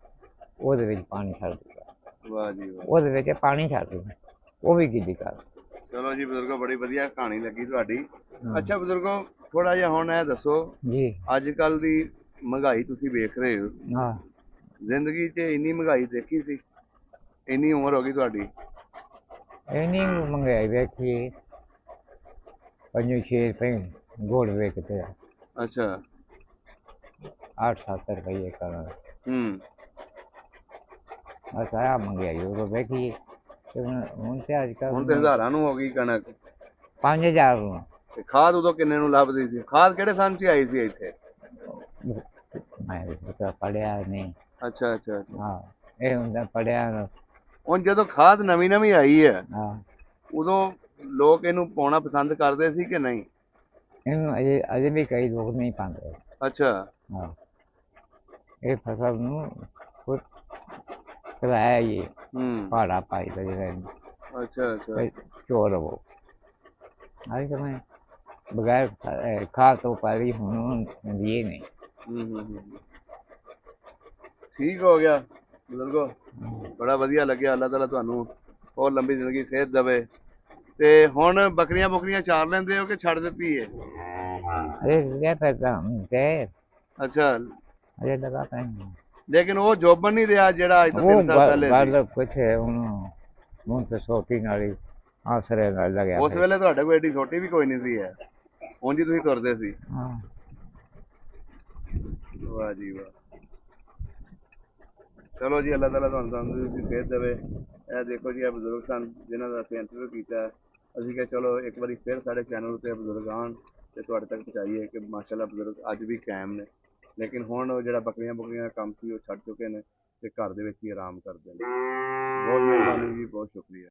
ਉਹਦੇ ਵਿੱਚ ਪਾਣੀ ਛੱਡ ਦਿੱਤਾ। ਵਾਹ ਜੀ ਵਾਹ। ਉਹਦੇ ਵਿੱਚ ਪਾਣੀ ਛੱਡ ਦਿੱਤਾ ਉਹ ਵੀ ਕੀਤੀ ਕਰ। ਚਲੋ ਜੀ ਬਜ਼ੁਰਗੋ ਬੜੀ ਵਧੀਆ ਕਹਾਣੀ ਲੱਗੀ ਤੁਹਾਡੀ। ਅੱਛਾ ਬਜ਼ੁਰਗੋ ਥੋੜਾ ਜਿਹਾ ਹੁਣ ਇਹ ਦੱਸੋ ਜੀ ਅੱਜ ਕੱਲ ਦੀ ਮਹਿੰਗਾਈ ਤੁਸੀਂ ਵੇਖ ਰਹੇ ਹੋ। ਹਾਂ ਜ਼ਿੰਦਗੀ 'ਚ ਇੰਨੀ ਮਹਿੰਗਾਈ ਦੇਖੀ ਸੀ? ਇੰਨੀ ਉਮਰ ਹੋ ਗਈ ਤੁਹਾਡੀ ਇੰਨੀ ਮਹਿੰਗਾਈ ਵੇਖੀ 5-6 ਰੁਪਏ ਗੁੜ ਵੇਚਦੇ ਆ। ਅੱਛਾ। 8-7 ਰੁਪਏ ਕਰ ਬਸ ਆਇਆ ਮਹਿੰਗਾਈ ਉਦੋਂ ਵੇਖੀ ਹੁਣ ਤੇ ਅੱਜ ਕੱਲ੍ਹ ਹੁਣ ਤੇ ਹਜ਼ਾਰਾਂ ਨੂੰ ਹੋ ਗਈ ਕਣਕ 5,000 ਨੂੰ। ਤੇ ਖਾਦ ਉਦੋਂ ਕਿੰਨੇ ਨੂੰ ਲੱਭਦੀ ਸੀ? ਖਾਦ ਕਿਹੜੇ ਸੰਨ 'ਚ ਆਈ ਸੀ ਇੱਥੇ? ਮੈਂ ਪੜਿਆ ਨਹੀਂ। ਅੱਛਾ ਅੱਛਾ। ਹਾਂ ਇਹ ਹੁੰਦਾ ਪੜਿਆ। ਹੁਣ ਜਦੋਂ ਖਾਦ ਨਵੀਂ ਨਵੀਂ ਆਈ ਹੈ ਉਦੋਂ ਲੋਕ ਇਹਨੂੰ ਪਾਉਣਾ ਪਸੰਦ ਕਰਦੇ ਸੀ ਕਿ ਨਹੀਂ? ਇਹਨੂੰ ਅਜੇ ਵੀ ਕਈ ਲੋਕ ਨਹੀਂ ਪਾਉਂਦੇ। ਅੱਛਾ ਹਾਂ ਇਹ ਫਸਲ ਨੂੰ ਕੁਝ ਕਰਾਇਆ ਹੀ ਪਹਾੜਾ ਪਾਈ ਦਾ ਜਿਹੜਾ ਅੱਛਾ ਅੱਛਾ ਚੋਰ ਉਹ ਆਈ ਸਮੇਂ ਬਗੈਰ ਖਾਦ ਤੋਂ ਪਾਈ ਹੁਣ ਹੁੰਦੀ ਨਹੀਂ। ਠੀਕ ਹੋ ਗਿਆ ਬਜ਼ੁਰਗੋ, ਬੜਾ ਵਧੀਆ ਲੱਗਿਆ। ਅੱਲਾਹ ਤਾਲਾ ਤੁਹਾਨੂੰ ਹੋਰ ਲੰਬੀ ਜ਼ਿੰਦਗੀ ਸਿਹਤ ਦੇਵੇ। ਤੇ ਹੁਣ ਬੱਕਰੀਆਂ ਬੁਕਰੀਆਂ ਚਾਰ ਲੈਂਦੇ ਹੋ ਕਿ ਛੱਡ ਦਿੱਤੀ ਹੈ? ਅਰੇ ਪੈਦਾ ਤੇ ਅੱਛਾ, ਅਜੇ ਲਗਾ ਪੈ ਲੇਕਿਨ ਉਹ ਜੋਬਨ ਨਹੀਂ ਰਿਹਾ ਜਿਹੜਾ ਅੱਜ ਤੋਂ 3 ਸਾਲ ਪਹਿਲੇ ਸੀ। ਗੱਲ ਕੁਛ ਹੈ ਹੁਣ ਤੇ ਛੋਟੀ ਨਾਲ ਹੀ ਆਸਰੇ ਨਾਲ ਲੱਗਿਆ ਉਸ ਵੇਲੇ ਤੁਹਾਡੇ ਕੋਲ ਏਡੀ ਛੋਟੀ ਵੀ ਕੋਈ ਨਹੀਂ ਸੀ ਹੈ, ਉਂਝ ਹੀ ਤੁਸੀਂ ਤੁਰਦੇ ਸੀ। ਹਾਂ ਵਾਹ ਜੀ ਵਾਹ। ਚਲੋ ਜੀ, ਅੱਲਾਹ ਤਾਲਾ ਤੁਹਾਨੂੰ ਤੰਦਰੁਸਤੀ ਸਿਹਤ ਦੇਵੇ। ਇਹ ਦੇਖੋ ਜੀ, ਇਹ ਬਜ਼ੁਰਗ ਸਨ ਜਿਨ੍ਹਾਂ ਦਾ ਅਸੀਂ ਇੰਟਰਵਿਊ ਕੀਤਾ। ਅਸੀਂ ਕਿਹਾ ਚਲੋ ਇੱਕ ਵਾਰੀ ਫਿਰ ਸਾਡੇ ਚੈਨਲ ਉੱਤੇ ਬਜ਼ੁਰਗ ਆਉਣ ਤੇ ਤੁਹਾਡੇ ਤੱਕ ਪਹੁੰਚਾਈਏ ਕਿ ਮਾਸ਼ਾਅੱਲਾ ਬਜ਼ੁਰਗ ਅੱਜ ਵੀ ਕਾਇਮ ਨੇ। ਲੇਕਿਨ ਹੁਣ ਉਹ ਜਿਹੜਾ ਬੱਕਰੀਆਂ ਬੁਕਰੀਆਂ ਦਾ ਕੰਮ ਸੀ ਉਹ ਛੱਡ ਚੁੱਕੇ ਨੇ ਤੇ ਘਰ ਦੇ ਵਿੱਚ ਹੀ ਆਰਾਮ ਕਰਦੇ ਨੇ। ਬਹੁਤ ਮਿਹਰਬਾਨੀ ਜੀ, ਬਹੁਤ ਸ਼ੁਕਰੀਆ।